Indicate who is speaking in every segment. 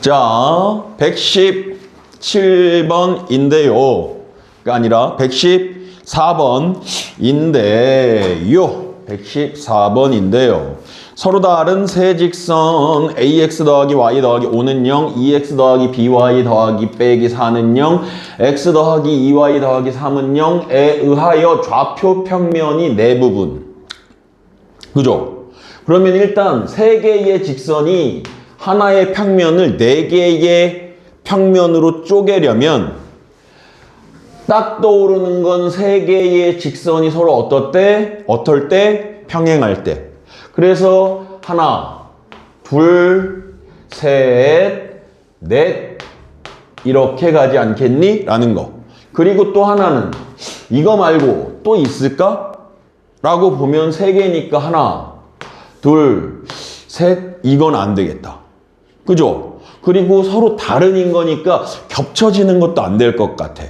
Speaker 1: 자, 117번인데요. 가 아니라 114번인데요. 114번인데요. 서로 다른 세 직선 ax 더하기 y 더하기 5는 0, 2x 더하기 by 더하기 빼기 4는 0, x 더하기 2y 더하기 3은 0에 의하여 좌표 평면이 네 부분. 그죠? 그러면 일단 세 개의 직선이 하나의 평면을 네 개의 평면으로 쪼개려면 딱 떠오르는 건 세 개의 직선이 서로 어떨 때? 평행할 때. 그래서 하나, 둘, 셋, 넷 이렇게 가지 않겠니? 라는 거. 그리고 또 하나는 이거 말고 또 있을까? 라고 보면 세 개니까 하나, 둘, 셋 이건 안 되겠다. 그죠? 그리고 서로 다른 거니까 겹쳐지는 것도 안 될 것 같아.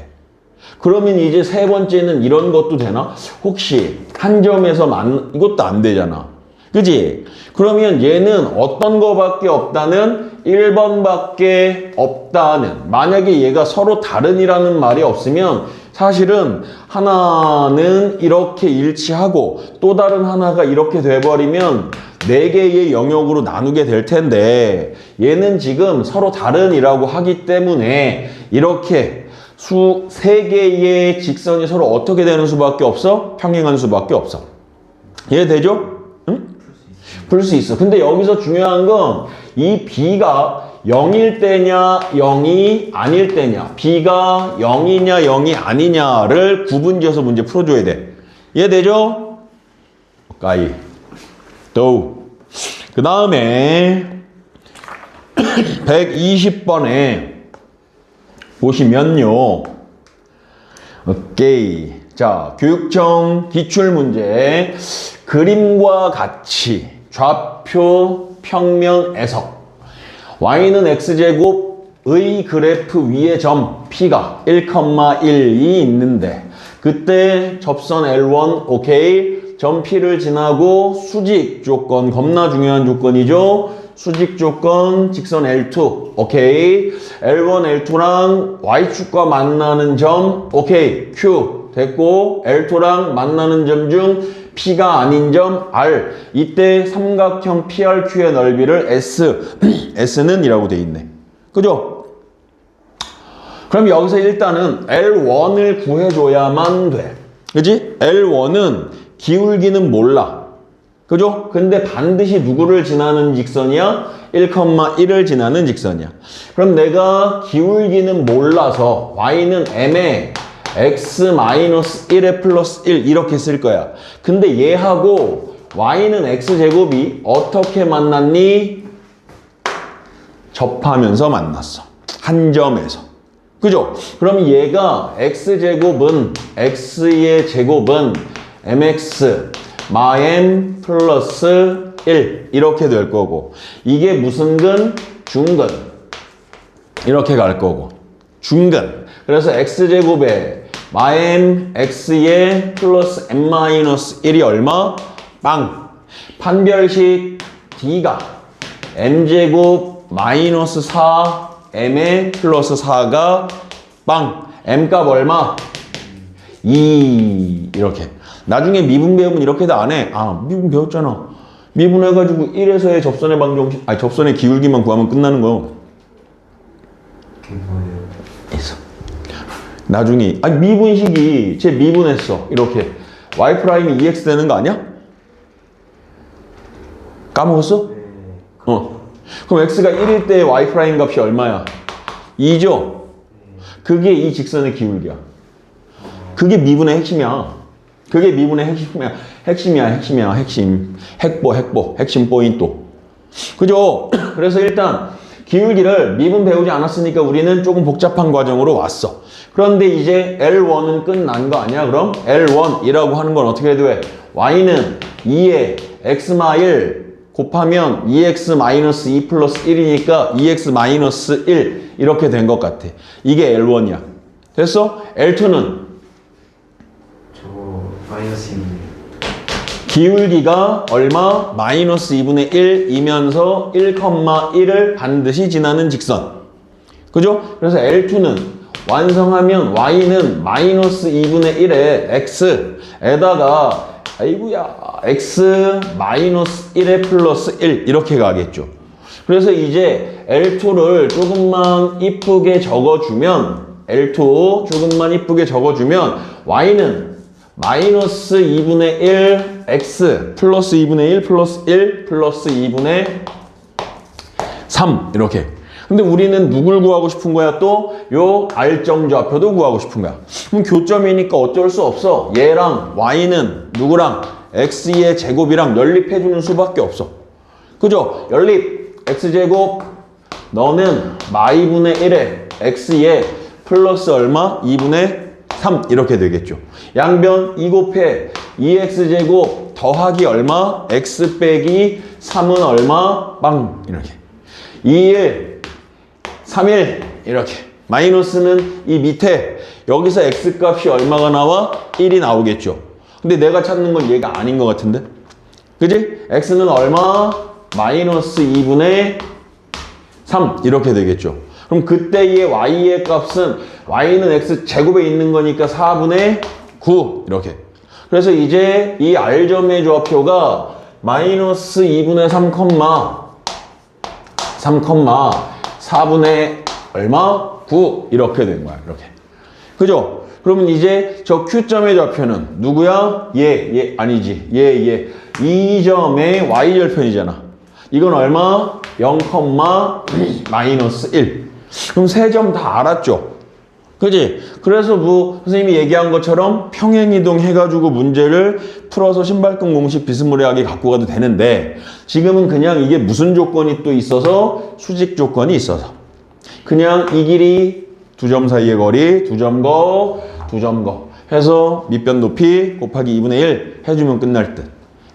Speaker 1: 그러면 이제 세 번째는 이런 것도 되나? 혹시 한 점에서 이것도 안 되잖아. 그지? 그러면 얘는 어떤 거밖에 없다는 1번밖에 없다는, 만약에 얘가 서로 다른이라는 말이 없으면 사실은 하나는 이렇게 일치하고 또 다른 하나가 이렇게 돼버리면 네 개의 영역으로 나누게 될 텐데 얘는 지금 서로 다른이라고 하기 때문에 이렇게 세 개의 직선이 서로 어떻게 되는 수밖에 없어? 평행한 수밖에 없어. 이해되죠? 응? 풀 수 있어. 근데 여기서 중요한 건 이 b가 0일 때냐 0이 아닐 때냐, b가 0이냐 0이 아니냐를 구분지어서 문제 풀어줘야 돼. 이해되죠? 까이 또 그 다음에 120번에 보시면요. 오케이. 자, 교육청 기출문제. 그림과 같이 좌표 평면 해석. y는 x제곱의 그래프 위에 점 p가 1,1이 있는데 그때 접선 L1 오케이. 점 p를 지나고 수직 조건, 겁나 중요한 조건이죠. 수직 조건 직선 L2 오케이. L1, L2랑 Y축과 만나는 점 오케이. Q 됐고 L2랑 만나는 점 중 P가 아닌 점 R. 이때 삼각형 PRQ의 넓이를 S S는 이라고 돼 있네. 그죠? 그럼 여기서 일단은 L1을 구해줘야만 돼. 그지? L1은 기울기는 몰라. 그죠? 근데 반드시 누구를 지나는 직선이야? 1,1을 지나는 직선이야. 그럼 내가 기울기는 몰라서 y는 m에 x-1에 플러스 1 이렇게 쓸 거야. 근데 얘하고 y는 x제곱이 어떻게 만났니? 접하면서 만났어. 한 점에서. 그죠? 그럼 얘가 x제곱은 x의 제곱은 mx 마m 플러스 1 이렇게 될 거고, 이게 무슨 근? 중근. 이렇게 갈 거고 중근. 그래서 x제곱에 마m x의 플러스 m-1이 얼마? 빵. 판별식 d가 m제곱 마이너스 4 m의 플러스 4가 빵. m값 얼마? 2 이렇게. 나중에 미분 배우면 이렇게도 안 해. 아, 미분 배웠잖아. 미분해가지고 1에서의 접선의 방정식, 아니 접선의 기울기만 구하면 끝나는 거. 있어. 나중에, 아니 미분식이 제 미분했어. 이렇게 y 프라임이 2x 되는 거 아니야? 까먹었어? 그럼 x가 1일 때 y 프라임 값이 얼마야? 2죠? 그게 이 직선의 기울기야. 그게 미분의 핵심이야. 그게 미분의 핵심이야. 핵심. 핵심 포인트. 그죠? 그래서 일단 기울기를 미분 배우지 않았으니까 우리는 조금 복잡한 과정으로 왔어. 그런데 이제 L1은 끝난 거 아니야? 그럼 L1이라고 하는 건 어떻게 돼? y는 2에 x-1 곱하면 2x-2 플러스 1이니까 2x-1 이렇게 된 것 같아. 이게 L1이야. 됐어? L2는?
Speaker 2: 마이너스 2.
Speaker 1: 기울기가 얼마? 마이너스 2분의 1이면서 1,1을 반드시 지나는 직선. 그죠? 그래서 L2는 완성하면 Y는 마이너스 2분의 1에 X에다가 아이고야 X 마이너스 1에 플러스 1 이렇게 가겠죠. 그래서 이제 L2를 조금만 이쁘게 적어주면 L2 조금만 이쁘게 적어주면 Y는 마이너스 2분의 1 X 플러스 2분의 1 플러스 1 플러스 2분의 3 이렇게. 근데 우리는 누굴 구하고 싶은 거야? 또 요 R점 좌표도 구하고 싶은 거야. 그럼 교점이니까 어쩔 수 없어. 얘랑 Y는 누구랑? X의 제곱이랑 연립해주는 수밖에 없어. 그죠? 연립 X제곱 너는 마이분의 1에 X에 플러스 얼마? 2분의 3 이렇게 되겠죠. 양변 2 곱해 2x제곱 더하기 얼마? x 빼기 3은 얼마? 빵 이렇게 2일 3일 이렇게 마이너스는 이 밑에 여기서 x 값이 얼마가 나와? 1이 나오겠죠. 근데 내가 찾는 건 얘가 아닌 것 같은데 그지? x는 얼마? 마이너스 2분의 3 이렇게 되겠죠. 그럼 그때의 y의 값은 y는 x 제곱에 있는 거니까 4분의 9 이렇게. 그래서 이제 이 R점의 좌표가 마이너스 2분의 3, 4분의 얼마? 9 이렇게 된 거야. 이렇게. 그죠? 그러면 이제 저 Q점의 좌표는 누구야? 얘 아니지. 얘. 이 점의 y절편이잖아. 이건 얼마? 0, 마이너스 1. 그럼 세 점 다 알았죠? 그지? 그래서 뭐 선생님이 얘기한 것처럼 평행이동 해가지고 문제를 풀어서 신발끈 공식 비스무리하게 갖고 가도 되는데 지금은 그냥 이게 무슨 조건이 또 있어서 수직 조건이 있어서 그냥 이 길이 두 점 사이의 거리 두 점 거 해서 밑변 높이 곱하기 2분의 1 해주면 끝날 듯.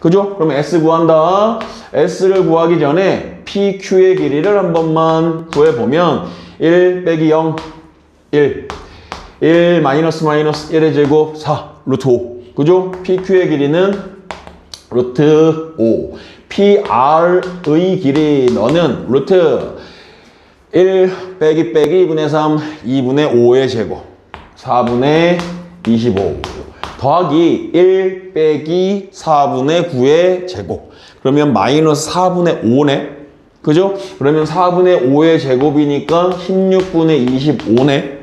Speaker 1: 그죠? 그럼 S 구한다. S를 구하기 전에 PQ의 길이를 한 번만 구해보면 1 빼기 0 1 마이너스 1의 제곱 4 루트 5 그죠? PQ의 길이는 루트 5 PR의 길이 너는 루트 1 빼기 2분의 3 2분의 5의 제곱 4분의 25 더하기 1 빼기 4분의 9의 제곱 그러면 마이너스 4분의 5네 그죠? 그러면 4분의 5의 제곱이니까 16분의 25네.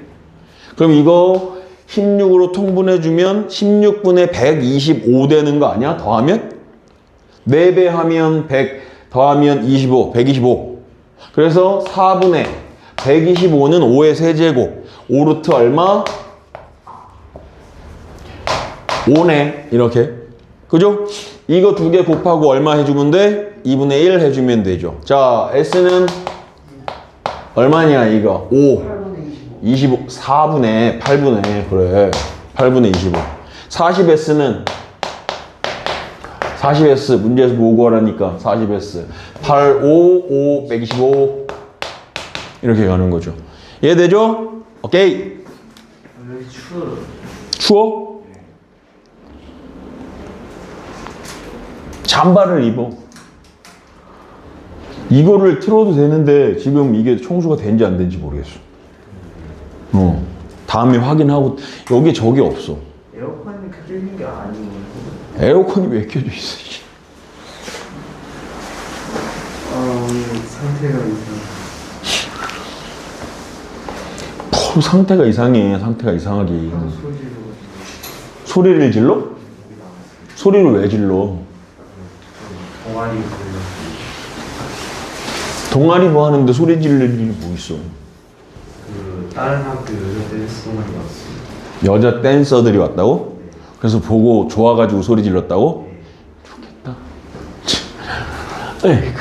Speaker 1: 그럼 이거 16으로 통분해주면 16분의 125 되는 거 아니야? 더하면? 4배 하면 100, 더하면 25, 125. 그래서 4분의 125는 5의 세제곱. 5루트 얼마? 5네. 이렇게. 그죠? 이거 두 개 곱하고 얼마 해주면 돼? 2분의 1 해주면 되죠. 자, S는 얼마냐, 이거? 5. 25. 4분의 8분의. 그래. 8분의 25. 40S는 40S. 문제에서 뭐 구하라니까. 40S. 8, 5, 5, 125. 이렇게 가는 거죠. 이해되죠? 오케이. 추워? 잠바를 입어. 이거를 틀어도 되는데 지금 이게 청소가 된지 안 된지 모르겠어. 다음에 확인하고 여기에 저게 없어.
Speaker 2: 에어컨이 켜져 있는 게 아니고.
Speaker 1: 에어컨이 왜 켜져 있어?
Speaker 2: 상태가 이상.
Speaker 1: 상태가 이상해. 상태가 이상하게. 소리를 질러? 소리를 왜 질러?
Speaker 2: 동아리
Speaker 1: 동아리 뭐 하는데 소리 지를 일이 뭐 있어?
Speaker 2: 다른 학교 여자 댄스 동아리 왔어요.
Speaker 1: 여자 댄서들이 왔다고?
Speaker 2: 네.
Speaker 1: 그래서 보고 좋아가지고 소리 질렀다고?
Speaker 2: 네.
Speaker 1: 좋겠다. 에이구.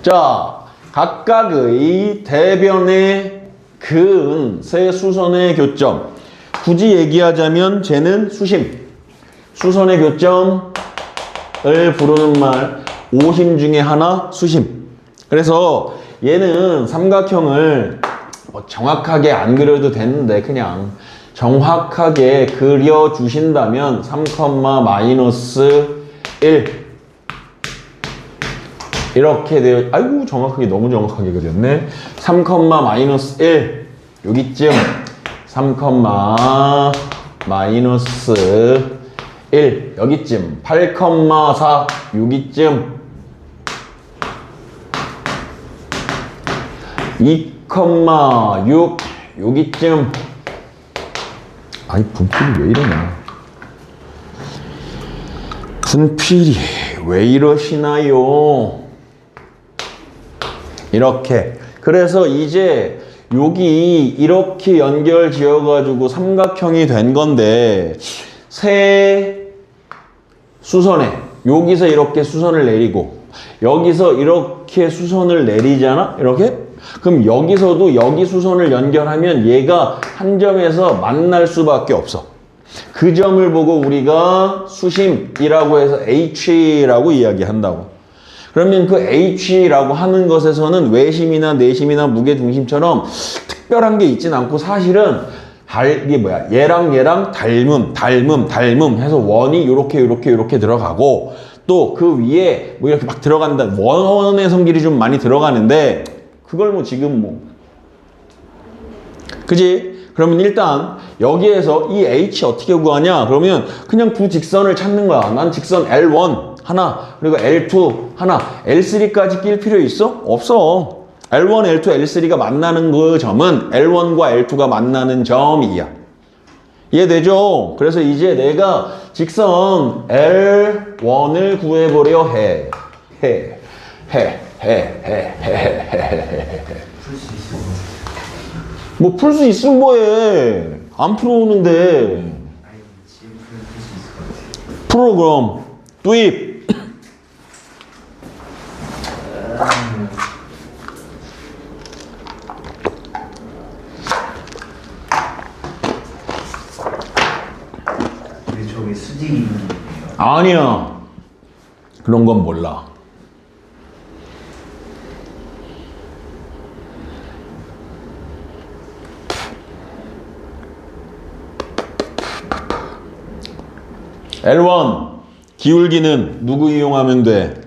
Speaker 1: 자, 각각의 대변의 근 세 수선의 교점. 굳이 얘기하자면 쟤는 수심. 수선의 교점을 부르는 말 오심 중에 하나 수심. 그래서 얘는 삼각형을 뭐 정확하게 안 그려도 되는데 그냥 정확하게 그려주신다면 3, 마이너스 1 이렇게 되어 아이고 정확하게 너무 정확하게 그렸네. 3, 마이너스 1 여기쯤 3, 마이너스 1 여기쯤 8, 4 여기쯤 2, 6 여기쯤 아이 분필이 왜 이러냐 분필이 왜 이러시나요 이렇게 그래서 이제 여기 이렇게 연결 지어가지고 삼각형이 된 건데 세 수선에 여기서 이렇게 수선을 내리고 여기서 이렇게 수선을 내리잖아 이렇게 그럼 여기서도 여기 수선을 연결하면 얘가 한 점에서 만날 수밖에 없어 그 점을 보고 우리가 수심이라고 해서 H라고 이야기한다고 그러면 그 H라고 하는 것에서는 외심이나 내심이나 무게중심처럼 특별한 게 있진 않고 사실은 이게 뭐야 얘랑 닮음 해서 원이 요렇게 들어가고 또 그 위에 뭐 이렇게 막 들어간다 원의 성질이 좀 많이 들어가는데 그걸 뭐 지금 뭐 그지? 그러면 일단 여기에서 이 H 어떻게 구하냐 그러면 그냥 두 직선을 찾는 거야 난 직선 L1 하나 그리고 L2 하나 L3까지 낄 필요 있어? 없어 L1, L2, L3가 만나는 그 점은 L1과 L2가 만나는 점이야 이해되죠? 그래서 이제 내가 직선 L1을 구해보려 해
Speaker 2: 풀 수 있어.
Speaker 1: 뭐 풀 수 있으면 뭐해 안 풀어오는데
Speaker 2: 아니 지금 풀수 있을 것 같아.
Speaker 1: 풀어 그럼 투입
Speaker 2: 근데 저기 수직이
Speaker 1: 아니야 그런 건 몰라 L1 기울기는 누구 이용하면 돼?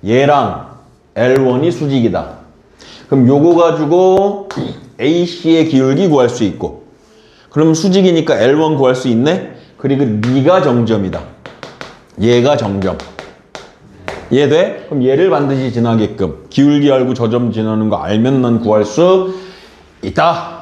Speaker 1: 얘랑 L1이 수직이다. 그럼 요거 가지고 AC의 기울기 구할 수 있고 그럼 수직이니까 L1 구할 수 있네? 그리고 네가 정점이다. 얘가 정점. 이해돼? 그럼 얘를 반드시 지나게끔 기울기 알고 저 점 지나는 거 알면 난 구할 수 있다.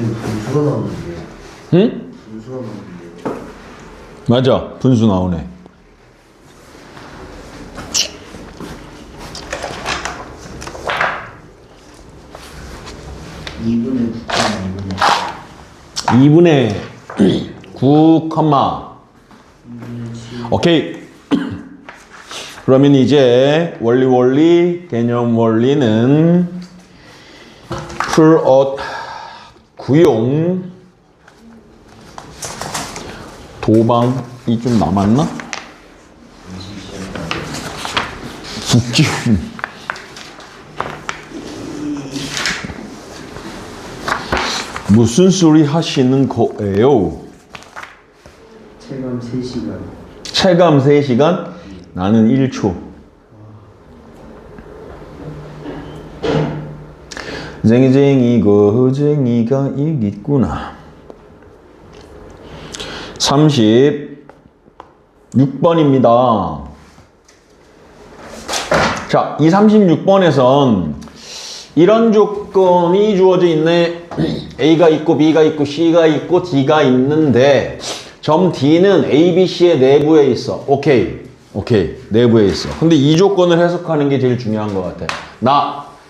Speaker 2: 지금 분수가 나오는데.
Speaker 1: 응?
Speaker 2: 분수가 나오는데.
Speaker 1: 맞아. 분수 나오네.
Speaker 2: (2분의 9,
Speaker 1: 2분의 9, 오케이. 그러면 이제 원리 개념 원리는 풀엇 구용 도방이 좀 남았나? 웃기 무슨 소리 하시는 거예요?
Speaker 2: 체감 3시간.
Speaker 1: 체감 3시간? 나는 1초. 쟁쟁이고 쟁이가 이기구나. 36번입니다. 자, 이 36번에선 이런 조건이 주어져 있네. A가 있고 B가 있고 C가 있고 D가 있는데 점 D는 A, B, C의 내부에 있어. 오케이. 내부에 있어. 근데 이 조건을 해석하는 게 제일 중요한 것 같아.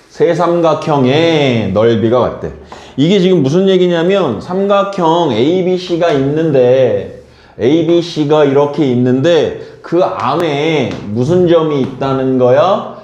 Speaker 1: 세 삼각형의 넓이가 같대. 이게 지금 무슨 얘기냐면 삼각형 A, B, C가 있는데 A, B, C가 이렇게 있는데 그 안에 무슨 점이 있다는 거야?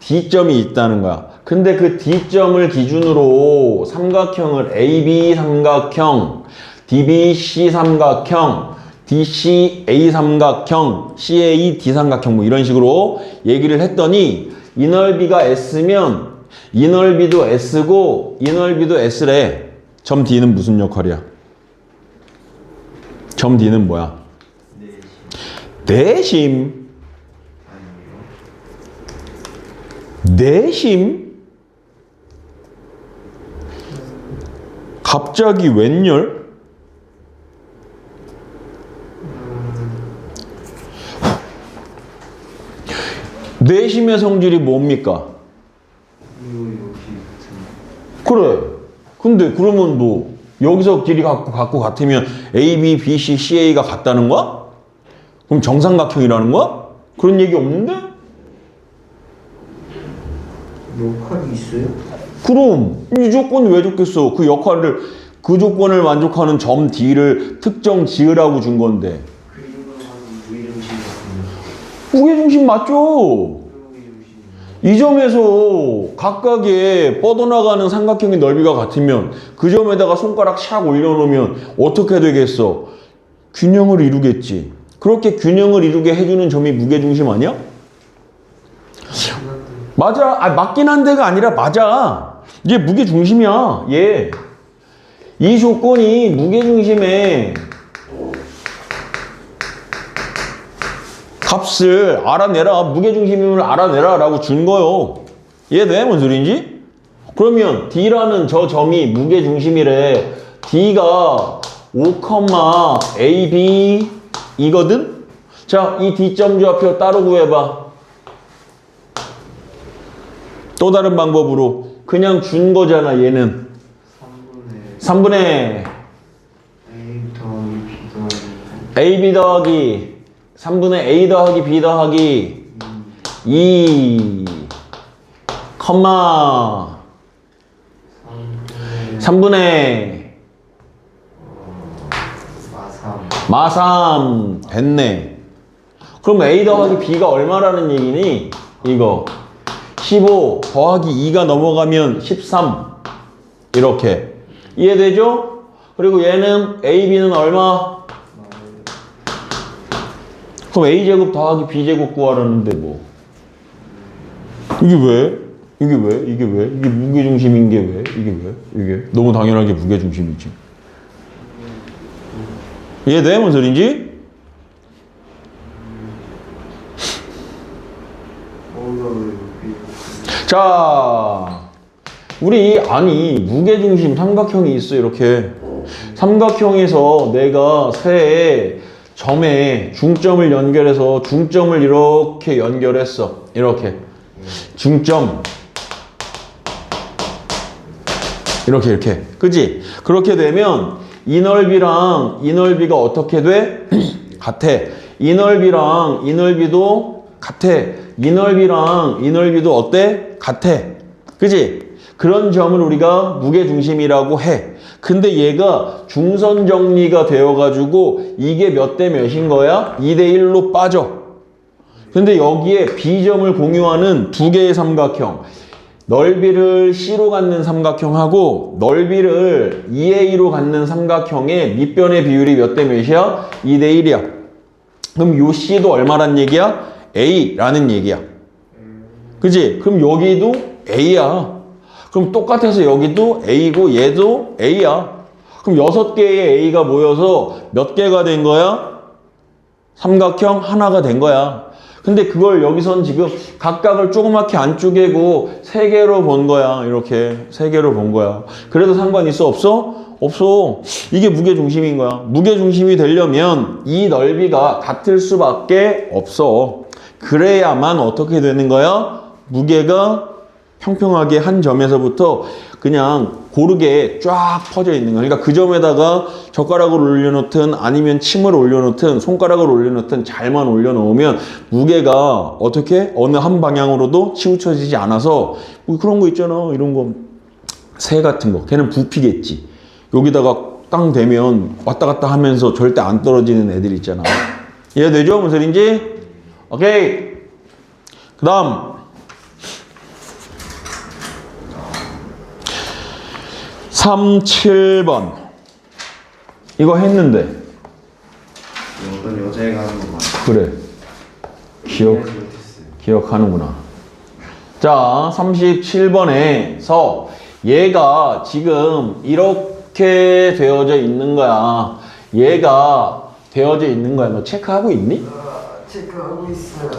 Speaker 1: D점이 있다는 거야. 근데 그 D점을 기준으로 삼각형을 AB 삼각형, DBC 삼각형, DCA 삼각형, CAD 삼각형 뭐 이런 식으로 얘기를 했더니 이 넓이가 S면 이 넓이도 S고 이 넓이도 S래. 점 D는 무슨 역할이야? 점 D는 뭐야? 내심. 내심? 갑자기 웬열? 내심의 성질이 뭡니까? 그래. 근데 그러면 뭐 여기서 길이 같고 같으면 A, B, B, C, CA가 같다는 거야? 그럼 정삼각형이라는 거야? 그런 얘기 없는데?
Speaker 2: 역할이 있어요?
Speaker 1: 그럼 이 조건이 왜 좋겠어? 그 조건을 만족하는 점 D를 특정 지으라고 준 건데. 무게중심 맞죠? 이 점에서 각각의 뻗어나가는 삼각형의 넓이가 같으면 그 점에다가 손가락 샥 올려놓으면 어떻게 되겠어? 균형을 이루겠지. 그렇게 균형을 이루게 해주는 점이 무게중심 아니야? 맞아. 맞긴 한 데가 아니라 맞아. 이게 무게중심이야. 얘. 이 조건이 무게중심의 값을 알아내라. 무게중심임을 알아내라 라고 준 거요. 이해돼? 뭔 소리인지? 그러면 D라는 저 점이 무게중심이래. D가 5, AB 이거든? 자, 이 D점 좌표 따로 구해봐. 또 다른 방법으로 그냥 준 거잖아. 얘는 3분의 AB 더하기 3분의 A 더하기 B 더하기 2 컴마 3분의 마삼 됐네. 그럼 A 더하기 B가 얼마라는 얘기니? 이거 15 더하기 2가 넘어가면 13 이렇게 이해되죠? 그리고 얘는 A, B는 얼마? 그럼 A제곱 더하기 B제곱 구하라는데 뭐 이게 왜? 이게 무게중심인 게 왜? 이게 너무 당연하게 무게중심이지. 이해돼? 뭔 소린지? 자, 무게중심 삼각형이 있어. 이렇게 삼각형에서 내가 세 점에 중점을 연결해서 중점을 이렇게 연결했어. 이렇게 중점 이렇게 그지? 그렇게 되면 이 넓이랑 이 넓이가 어떻게 돼? 같아. 이 넓이랑 이 넓이도 같아. 이 넓이랑 이 넓이도 어때? 같아. 그지? 그런 점을 우리가 무게중심이라고 해. 근데 얘가 중선 정리가 되어가지고 이게 몇 대 몇인 거야? 2대 1로 빠져. 근데 여기에 B점을 공유하는 두 개의 삼각형. 넓이를 C로 갖는 삼각형하고 넓이를 2A로 갖는 삼각형의 밑변의 비율이 몇 대 몇이야? 2대 1이야. 그럼 요 C도 얼마란 얘기야? A라는 얘기야. 그지? 그럼 여기도 A야. 그럼 똑같아서 여기도 A고 얘도 A야. 그럼 6개의 A가 모여서 몇 개가 된 거야? 삼각형 하나가 된 거야. 근데 그걸 여기선 지금 각각을 조그맣게 안 쪼개고 세 개로 본 거야. 이렇게 세 개로 본 거야. 그래도 상관 있어? 없어? 없어. 이게 무게중심인 거야. 무게중심이 되려면 이 넓이가 같을 수밖에 없어. 그래야만 어떻게 되는 거야? 무게가 평평하게 한 점에서부터 그냥 고르게 쫙 퍼져 있는 거야. 그러니까 그 점에다가 젓가락을 올려놓든 아니면 침을 올려놓든 손가락을 올려놓든 잘만 올려놓으면 무게가 어떻게 어느 한 방향으로도 치우쳐지지 않아서 뭐 그런 거 있잖아. 이런 거 새 같은 거 걔는 부피겠지. 여기다가 땅 대면 왔다 갔다 하면서 절대 안 떨어지는 애들 있잖아. 이해되죠? 무슨 소린지? 오케이. 그 다음 3, 7번 이거 했는데
Speaker 2: 어떤 여자애가 하는 거 맞아.
Speaker 1: 그래 기억하는구나. 자 37번에서 얘가 지금 이렇게 되어져 있는 거야. 얘가 되어져 있는 거야. 너 체크하고 있니?
Speaker 2: 체크하고 있어요.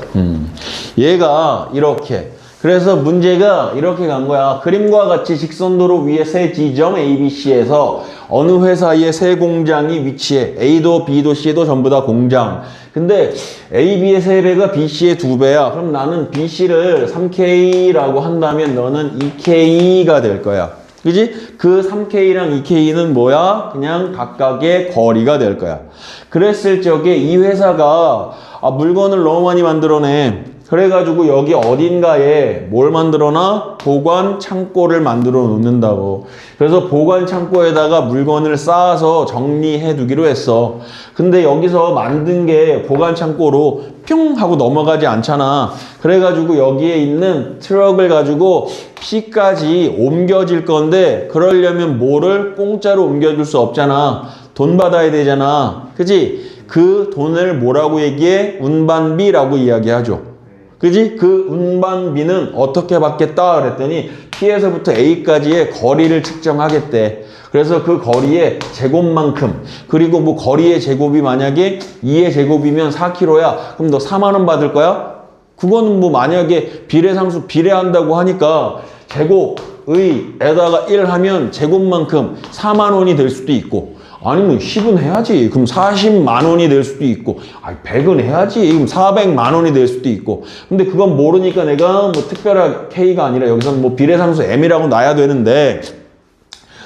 Speaker 1: 얘가 이렇게. 그래서 문제가 이렇게 간 거야. 그림과 같이 직선도로 위에 세 지점 ABC에서 어느 회사의 세 공장이 위치해. A도 B도 C도 전부 다 공장. 근데 AB의 3배가 BC의 2배야. 그럼 나는 BC를 3K라고 한다면 너는 2K가 될 거야. 그지? 그 3K랑 2K는 뭐야? 그냥 각각의 거리가 될 거야. 그랬을 적에 이 회사가 물건을 너무 많이 만들어내. 그래가지고 여기 어딘가에 뭘 만들어놔? 보관 창고를 만들어 놓는다고. 그래서 보관 창고에다가 물건을 쌓아서 정리해 두기로 했어. 근데 여기서 만든 게 보관 창고로 뿅 하고 넘어가지 않잖아. 그래가지고 여기에 있는 트럭을 가지고 P까지 옮겨질 건데 그러려면 뭐를 공짜로 옮겨줄 수 없잖아. 돈 받아야 되잖아. 그지? 그 돈을 뭐라고 얘기해? 운반비라고 이야기하죠. 그지? 그 운반비는 어떻게 받겠다 그랬더니 P에서부터 A까지의 거리를 측정하겠대. 그래서 그 거리의 제곱만큼, 그리고 뭐 거리의 제곱이 만약에 2의 제곱이면 4km야. 그럼 너 4만 원 받을 거야? 그거는 뭐 만약에 비례상수 비례한다고 하니까 제곱의에다가 1 하면 제곱만큼 4만 원이 될 수도 있고, 아니면 10은 해야지. 그럼 40만 원이 될 수도 있고, 100은 해야지. 그럼 400만 원이 될 수도 있고. 근데 그건 모르니까 내가 뭐 특별한 K가 아니라 여기서는 뭐 비례상수 M이라고 놔야 되는데,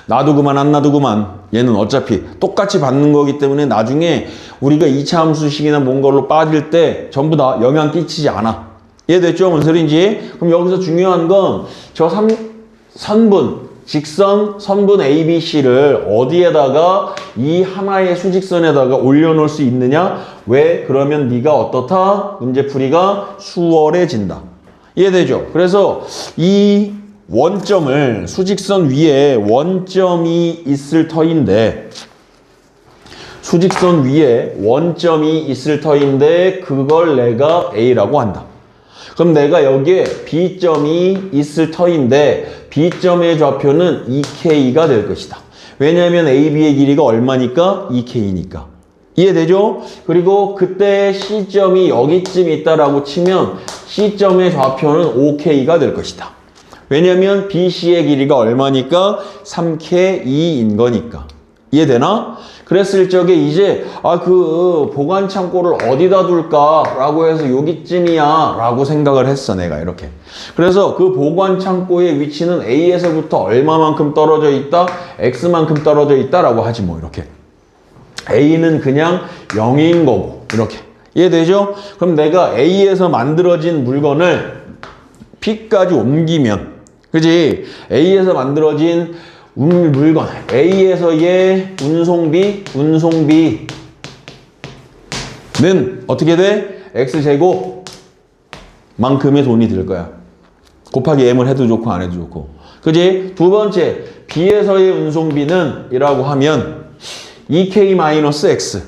Speaker 1: 놔두고만 안 놔두고만 얘는 어차피 똑같이 받는 거기 때문에 나중에 우리가 2차 함수식이나 뭔 걸로 빠질 때 전부 다 영향 끼치지 않아. 이해됐죠? 뭔 소린지? 그럼 여기서 중요한 건 저 선분, 직선, 선분 ABC를 어디에다가 이 하나의 수직선에다가 올려놓을 수 있느냐? 왜? 그러면 네가 어떻다? 문제풀이가 수월해진다. 이해되죠? 그래서 이 원점을 수직선 위에 원점이 있을 터인데 수직선 위에 원점이 있을 터인데 그걸 내가 A라고 한다. 그럼 내가 여기에 B점이 있을 터인데 B점의 좌표는 2K가 될 것이다. 왜냐하면 AB의 길이가 얼마니까? 2K니까. 이해되죠? 그리고 그때 C점이 여기쯤 있다라고 치면 C점의 좌표는 5K가 될 것이다. 왜냐면 BC의 길이가 얼마니까? 3K2인 거니까. 이해되나? 그랬을 적에 이제 그 보관 창고를 어디다 둘까? 라고 해서 여기쯤이야 라고 생각을 했어 내가 이렇게. 그래서 그 보관 창고의 위치는 A에서부터 얼마만큼 떨어져 있다? X만큼 떨어져 있다 라고 하지 뭐 이렇게. A는 그냥 0인 거고 이렇게. 이해되죠? 그럼 내가 A에서 만들어진 물건을 P까지 옮기면, 그지? A에서 만들어진 물건, A에서의 운송비는 어떻게 돼? X제곱 만큼의 돈이 들 거야. 곱하기 M을 해도 좋고 안 해도 좋고. 그지? 두 번째, B에서의 운송비는 이라고 하면 2K-X의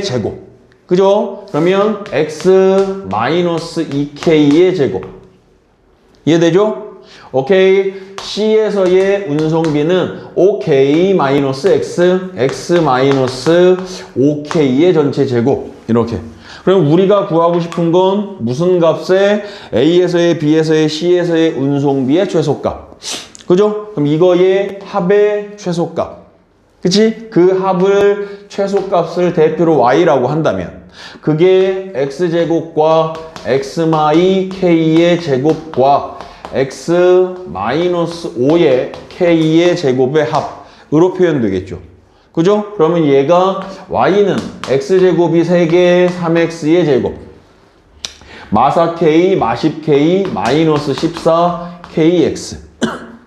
Speaker 1: 제곱. 그죠? 그러면 X-2K의 제곱. 이해되죠? 오케이. C에서의 운송비는 5K-X, X-5K의 전체 제곱. 이렇게. 그럼 우리가 구하고 싶은 건 무슨 값에 A에서의 B에서의 C에서의 운송비의 최소값. 그죠? 그럼 이거의 합의 최소값. 그치? 그 합을 최소값을 대표로 Y라고 한다면 그게 X제곱과 X-K의 제곱과 X-5의 K의 제곱의 합으로 표현되겠죠. 그죠? 그러면 얘가 Y는 X제곱이 3개 3X의 제곱 마사K, 마십K, 마이너스 14KX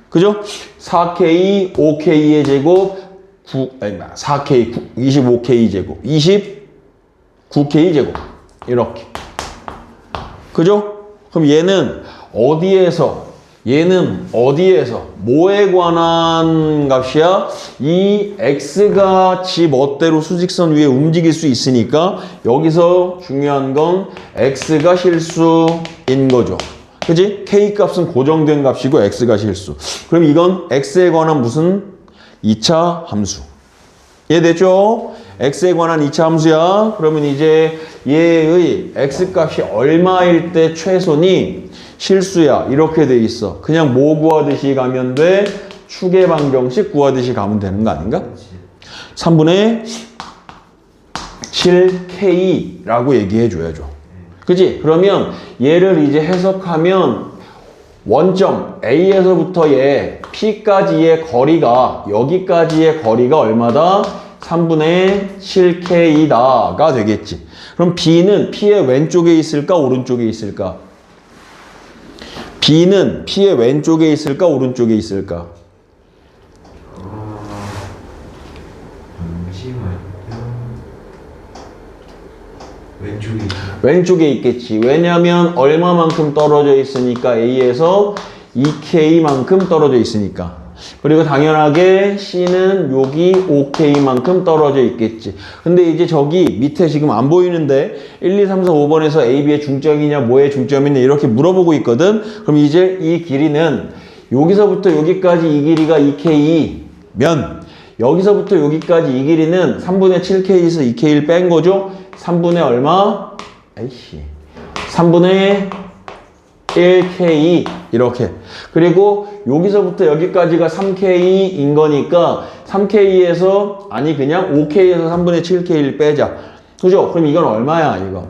Speaker 1: 그죠? 4K, 5K의 제곱 4K, 25K 제곱 29K 제곱 이렇게 그죠? 그럼 얘는 어디에서 뭐에 관한 값이야? 이 x가 지 멋대로 수직선 위에 움직일 수 있으니까 여기서 중요한 건 x가 실수인 거죠. 그지? k 값은 고정된 값이고 x가 실수. 그럼 이건 x에 관한 무슨 2차 함수. 이해됐죠? x에 관한 2차 함수야. 그러면 이제 얘의 x 값이 얼마일 때 최소니 실수야. 이렇게 돼 있어. 그냥 뭐 구하듯이 가면 돼? 축의 방정식 구하듯이 가면 되는 거 아닌가? 3분의 7K라고 얘기해 줘야죠. 그지? 그러면 얘를 이제 해석하면 원점 A에서부터 얘 P까지의 거리가 여기까지의 거리가 얼마다? 3분의 7K다가 되겠지. 그럼 B는 P의 왼쪽에 있을까? 오른쪽에 있을까? B는 P의 왼쪽에 있을까? 오른쪽에 있을까? 왼쪽에 있겠지. 왜냐면 얼마만큼 떨어져 있으니까 A에서 2K만큼 떨어져 있으니까. 그리고 당연하게 C는 여기 5K만큼 떨어져 있겠지. 근데 이제 저기 밑에 지금 안 보이는데 1, 2, 3, 4, 5번에서 A, B의 중점이냐 뭐의 중점이냐 이렇게 물어보고 있거든. 그럼 이제 이 길이는 여기서부터 여기까지 이 길이가 2K면 여기서부터 여기까지 이 길이는 3분의 7K에서 2K를 뺀 거죠. 3분의 얼마? 아이씨. 3분의 1K 이렇게. 그리고 여기서부터 여기까지가 3K인 거니까 3K에서 아니 그냥 5K에서 3분의 7K를 빼자. 그죠? 그럼 이건 얼마야 이거?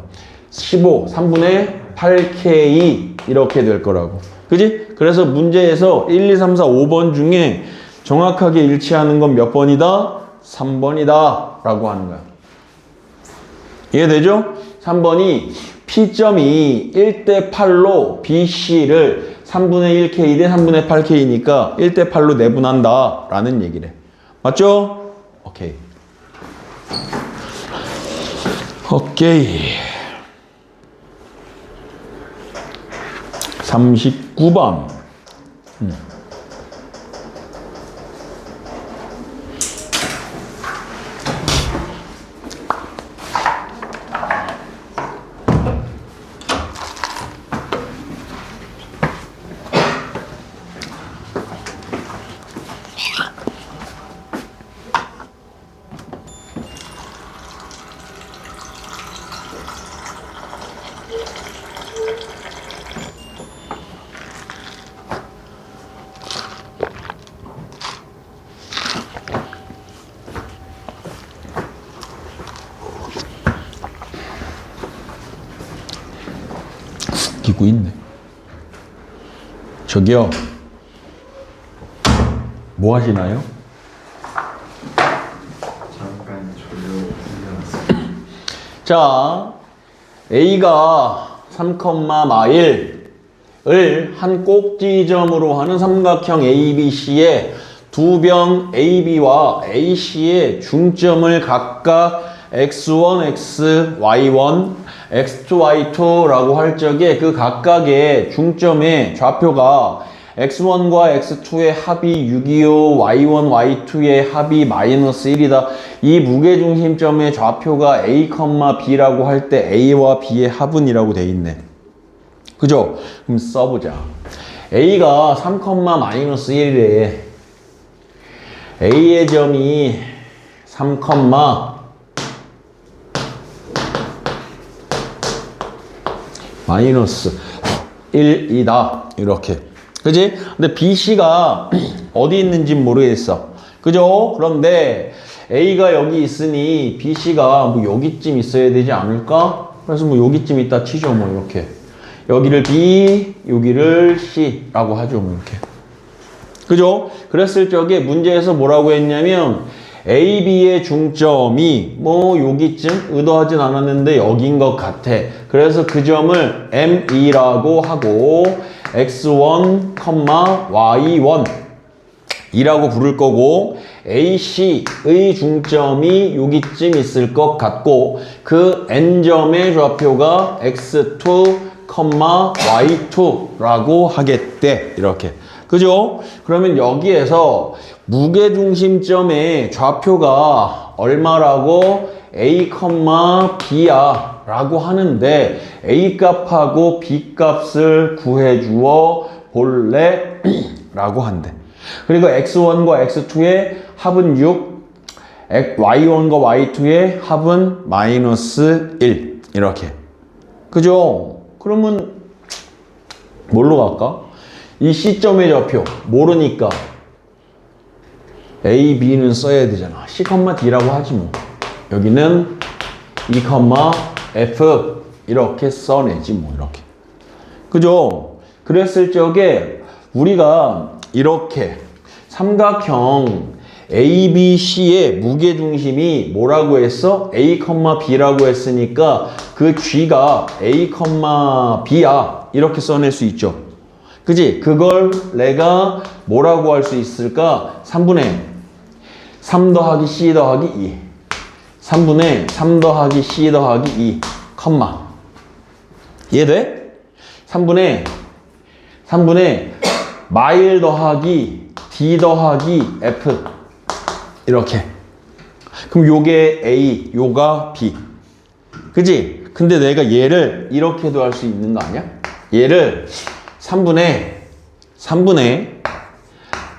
Speaker 1: 15, 3분의 8K 이렇게 될 거라고. 그지? 그래서 문제에서 1, 2, 3, 4, 5번 중에 정확하게 일치하는 건 몇 번이다? 3번이다 라고 하는 거야. 이해되죠? 3번이 P점이 1대 8로 BC를 3분의 1K 대 3분의 8K니까 1대 8로 내분한다 라는 얘기래. 맞죠? 오케이. 오케이. 39번. 웃기고 있네. 저기요. 뭐 하시나요?
Speaker 2: 잠깐 졸려.
Speaker 1: 자, A가 3,1을 한 꼭지점으로 하는 삼각형 ABC의 두 변 AB와 AC의 중점을 각각 X1, XY1, X2, Y2라고 할 적에 그 각각의 중점의 좌표가 X1과 X2의 합이 625, Y1, Y2의 합이 마이너스 1이다. 이 무게중심점의 좌표가 A, B라고 할 때 A와 B의 합은이라고 돼 있네. 그죠? 그럼 써보자. A가 3,-1이래. A의 점이 3, 마이너스 1이다. 이렇게. 그지? 근데 BC가 어디 있는지 모르겠어. 그죠? 그런데 A가 여기 있으니 BC가 뭐 여기쯤 있어야 되지 않을까? 그래서 뭐 여기쯤 있다 치죠. 뭐 이렇게. 여기를 B, 여기를 C라고 하죠. 뭐 이렇게. 그죠? 그랬을 적에 문제에서 뭐라고 했냐면 A, B의 중점이 뭐 여기쯤 의도하진 않았는데 여긴 것 같아. 그래서 그 점을 M2라고 하고 X1, Y1 이라고 부를 거고 AC의 중점이 여기쯤 있을 것 같고 그 N점의 좌표가 X2, Y2라고 하겠대. 이렇게. 그죠? 그러면 여기에서 무게중심점의 좌표가 얼마라고? A, B야 라고 하는데 A 값하고 B 값을 구해주어 볼래? 라고 한대. 그리고 X1과 X2의 합은 6, Y1과 Y2의 합은 마이너스 1 이렇게. 그죠? 그러면 뭘로 갈까? 이 C점의 좌표 모르니까 A, B는 써야 되잖아. C, D라고 하지 뭐. 여기는 E, F 이렇게 써내지 뭐 이렇게. 그죠? 그랬을 적에 우리가 이렇게 삼각형 ABC의 무게중심이 뭐라고 했어? A, B라고 했으니까 그 G가 A, B야 이렇게 써낼 수 있죠. 그지? 그걸 내가 뭐라고 할 수 있을까? 3분의 3 더하기 C 더하기 2 3분의 3 더하기 C 더하기 2 컴마 이해돼? 3분의 마일 더하기 D 더하기 F 이렇게. 그럼 요게 A, 요가 B. 그지? 근데 내가 얘를 이렇게도 할 수 있는 거 아니야? 얘를 3분의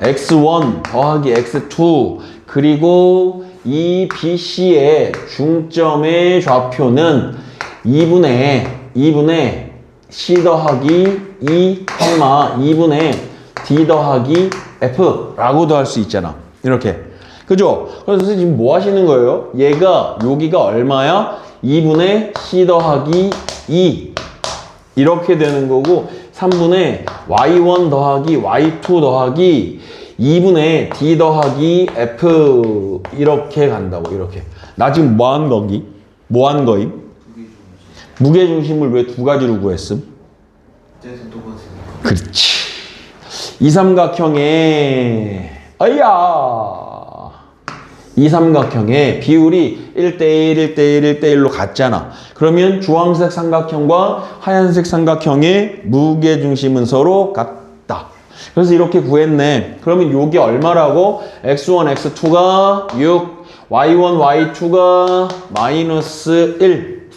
Speaker 1: X1 더하기 X2 그리고 이 BC의 중점의 좌표는 2분의 C 더하기 2, 2분의 D 더하기 F라고도 할 수 있잖아. 이렇게. 그죠? 그래서 지금 뭐 하시는 거예요? 얘가, 여기가 얼마야? 2분의 C 더하기 2. 이렇게 되는 거고, 3분의 Y1 더하기 Y2 더하기 2분의 D 더하기 F. 이렇게 간다고, 이렇게. 나 지금 뭐 한 거기? 뭐 한 거임? 무게중심을 왜 두 가지로 구했음? 그렇지. 이 삼각형의 이 삼각형의 비율이 1대1, 1대1, 1대1로 같잖아. 그러면 주황색 삼각형과 하얀색 삼각형의 무게중심은 서로 같다. 그래서 이렇게 구했네. 그러면 요게 얼마라고? X1, X2가 6, Y1, Y2가 마이너스 1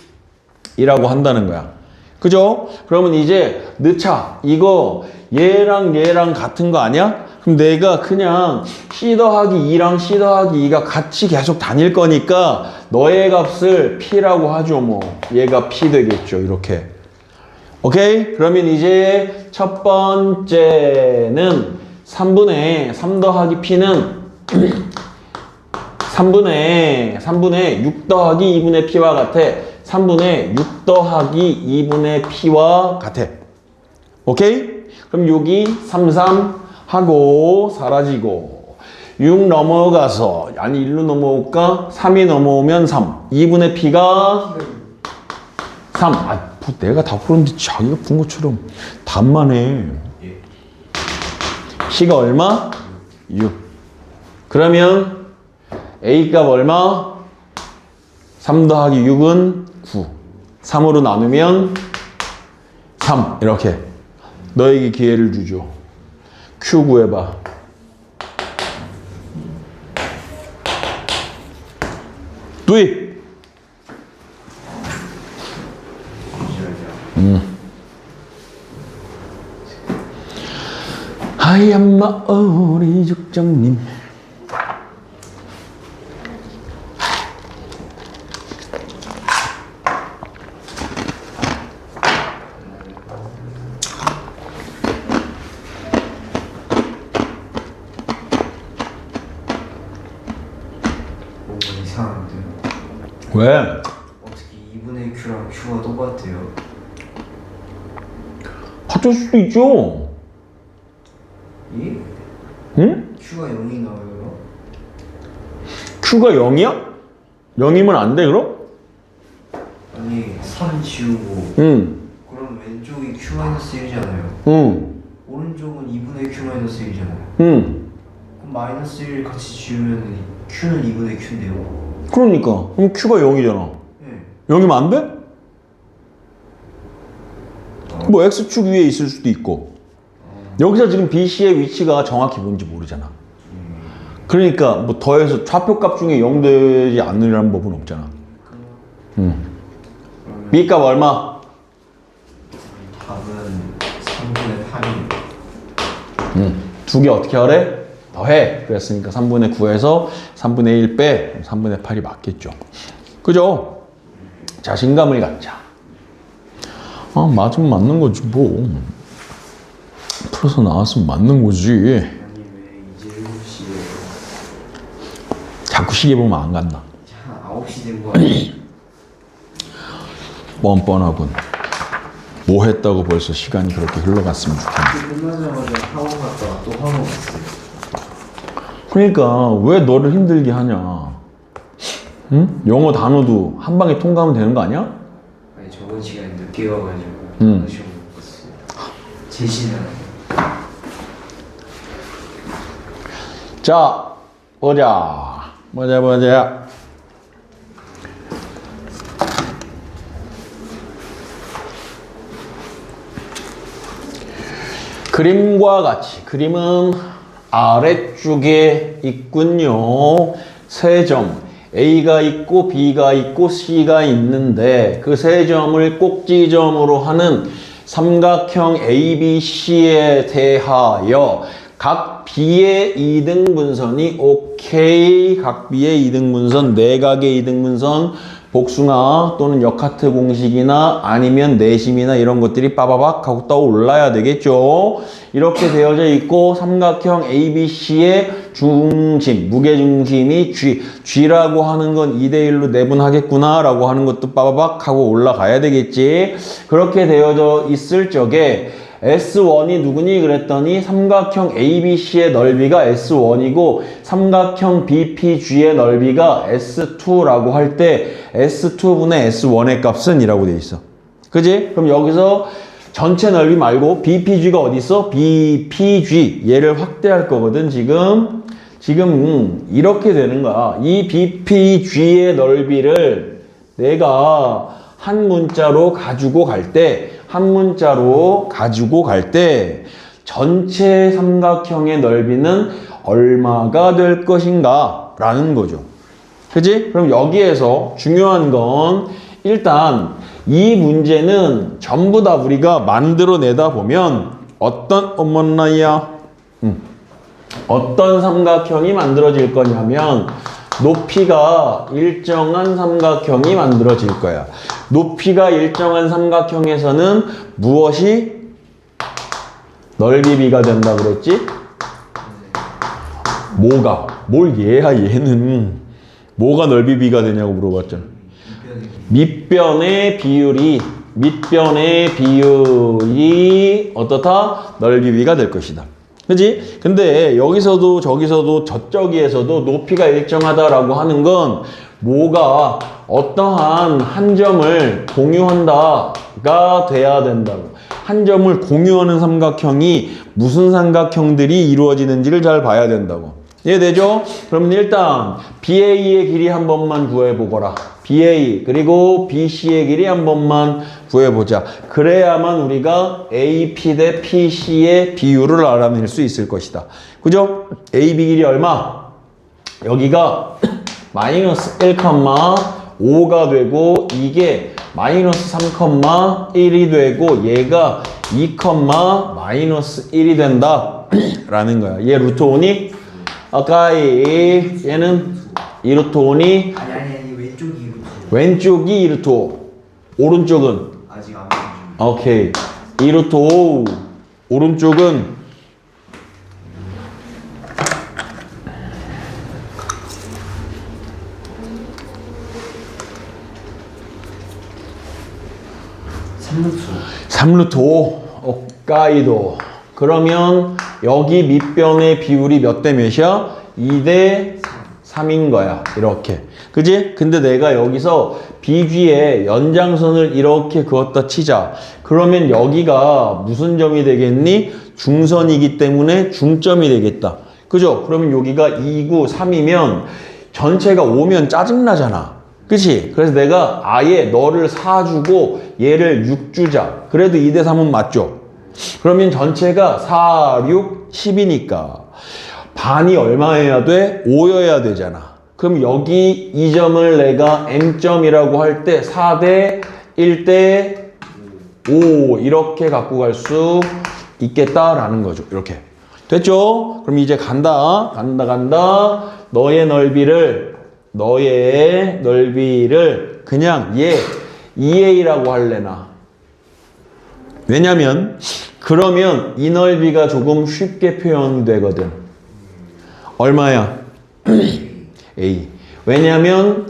Speaker 1: 이라고 한다는 거야. 그죠? 그러면 이제 넣자. 이거 얘랑 같은 거 아니야? 그럼 내가 그냥 C 더하기 2랑 C 더하기 2가 같이 계속 다닐 거니까 너의 값을 P라고 하죠. 뭐 얘가 P 되겠죠. 이렇게. 오케이? 그러면 이제 첫 번째는 3분의 3 더하기 P는 3분의 6 더하기 2분의 P와 같아. 3분의 6 더하기 2분의 P와 같아. 오케이? 그럼 여기 33 하고 사라지고 6 넘어가서 아니 1로 넘어올까? 3이 넘어오면 3 2분의 P가 3 내가 다 풀었는데 자기가 푼 것처럼 답만 해. C가 얼마? 6 그러면 A값 얼마? 3 더하기 6은 9 3으로 나누면 3 이렇게 너에게 기회를 주죠. Q 구해봐. 두이. 하얀 마을이 죽정님.
Speaker 2: 이거 이상한데요.
Speaker 1: 왜?
Speaker 2: 어떻게 2분의 Q랑 Q가 똑같아요?
Speaker 1: 같을 수도 있죠.
Speaker 2: 예?
Speaker 1: 응?
Speaker 2: Q가 0이 나와요?
Speaker 1: Q가 0이야? 0이면 안 돼, 그럼?
Speaker 2: 아니 3 지우고
Speaker 1: 응.
Speaker 2: 그럼 왼쪽이 Q-1이잖아요.
Speaker 1: 응.
Speaker 2: 오른쪽은 2분의 Q-1이잖아요.
Speaker 1: 응.
Speaker 2: 그럼 마이너스 1 같이 지우면 Q는 2분의 Q인데요?
Speaker 1: 그러니까. 그럼 Q가 0이잖아.
Speaker 2: 네.
Speaker 1: 0이면 안 돼? 뭐 X축 위에 있을 수도 있고. 여기서 지금 BC의 위치가 정확히 뭔지 모르잖아. 그러니까 뭐 더해서 좌표값 중에 0 되지 않으려는 법은 없잖아. B값 얼마?
Speaker 2: 답은 3분의 8입니다.
Speaker 1: 두 개 어떻게 하래? 더해. 그랬으니까 3분의 9에서 3분의 1 빼. 3분의 8이 맞겠죠. 그죠? 자신감을 갖자. 아, 맞으면 맞는 거지 뭐. 풀어서 나왔으면 맞는 거지.
Speaker 2: 아니 왜 이제 7시에
Speaker 1: 자꾸 시계 보면 안 간다.
Speaker 2: 9시 된 거 아니에요?
Speaker 1: 뻔뻔하군. 뭐 했다고 벌써 시간이 그렇게 흘러갔으면 좋겠네.
Speaker 2: 끝나자마자 학원 갔다가 또 학원 갔어요.
Speaker 1: 그러니까 왜 너를 힘들게 하냐. 응? 영어 단어도 한 방에 통과하면 되는 거 아니야?
Speaker 2: 아니 저번 시간에 늦게 와가지고 시험 못 봤어요. 제시는
Speaker 1: 자, 보자. 그림과 같이, 그림은 아래쪽에 있군요. 세 점, A가 있고 B가 있고 C가 있는데 그 세 점을 꼭지점으로 하는 삼각형 ABC에 대하여 각 B의 이등분선이 오케이. 각 B의 이등분선, 내각의 이등분선, 복숭아 또는 역하트 공식이나 아니면 내심이나 이런 것들이 빠바박 하고 떠올라야 되겠죠. 이렇게 되어져 있고 삼각형 ABC의 중심, 무게중심이 G. G라고 하는 건 2대1로 내분하겠구나 라고 하는 것도 빠바박 하고 올라가야 되겠지. 그렇게 되어져 있을 적에 S1이 누구니 그랬더니 삼각형 ABC의 넓이가 S1이고 삼각형 BPG의 넓이가 S2라고 할 때 S2분의 S1의 값은 이라고 돼 있어. 그지? 그럼 여기서 전체 넓이 말고 BPG가 어디 있어? BPG 얘를 확대할 거거든. 지금 이렇게 되는 거야. 이 BPG의 넓이를 내가 한 문자로 가지고 갈 때 전체 삼각형의 넓이는 얼마가 될 것인가 라는 거죠. 그치? 그럼 여기에서 중요한 건 일단 이 문제는 전부 다 우리가 만들어내다 보면 어떤 삼각형이 만들어질 거냐면 높이가 일정한 삼각형이 만들어질 거야. 높이가 일정한 삼각형에서는 무엇이 넓이 비가 된다 그랬지? 얘는 뭐가 넓이 비가 되냐고 물어봤잖아. 밑변의 비율이 어떻다? 넓이 비가 될 것이다. 그지? 근데 여기서도 저기서도 저쪽에서도 높이가 일정하다라고 하는 건 뭐가 어떠한 한 점을 공유한다가 돼야 된다고. 한 점을 공유하는 삼각형이 무슨 삼각형들이 이루어지는지를 잘 봐야 된다고. 이해되죠? 그러면 일단 BA의 길이 한 번만 구해보거라. BA 그리고 BC의 길이 한 번만 구해보자. 그래야만 우리가 AP 대 PC의 비율을 알아낼 수 있을 것이다. 그죠? AB 길이 얼마? 여기가 마이너스 1,5가 되고 이게 마이너스 3,1이 되고 얘가 2, 마이너스 1이 된다 라는 거야. 얘 루트 5니? 아까이 얘는 2 루트 5니?
Speaker 2: 아니 왼쪽이 이루트.
Speaker 1: 왼쪽이 2 루트 5. 오른쪽은?
Speaker 2: 아직 안 보여줘.
Speaker 1: 오케이. 2 루트 5. 오른쪽은?
Speaker 2: 3루트
Speaker 1: 3루트 5 오카이도. 그러면 여기 밑변의 비율이 몇 대 몇이야? 2대 3인 거야. 이렇게. 그지? 근데 내가 여기서 BG에 연장선을 이렇게 그었다 치자. 그러면 여기가 무슨 점이 되겠니? 중선이기 때문에 중점이 되겠다. 그죠? 그러면 여기가 2, 9, 3이면 전체가 5면 짜증나잖아. 그치? 그래서 내가 아예 너를 4 주고 얘를 6 주자. 그래도 2대 3은 맞죠? 그러면 전체가 4, 6, 10이니까 반이 얼마여야 돼? 5여야 되잖아. 그럼 여기 이 점을 내가 M점이라고 할 때 4대 1대 5 이렇게 갖고 갈 수 있겠다라는 거죠. 이렇게. 됐죠? 그럼 이제 간다. 너의 넓이를 그냥 얘 2A라고 할래나. 왜냐면 그러면 이 넓이가 조금 쉽게 표현되거든. 얼마야? A. 왜냐면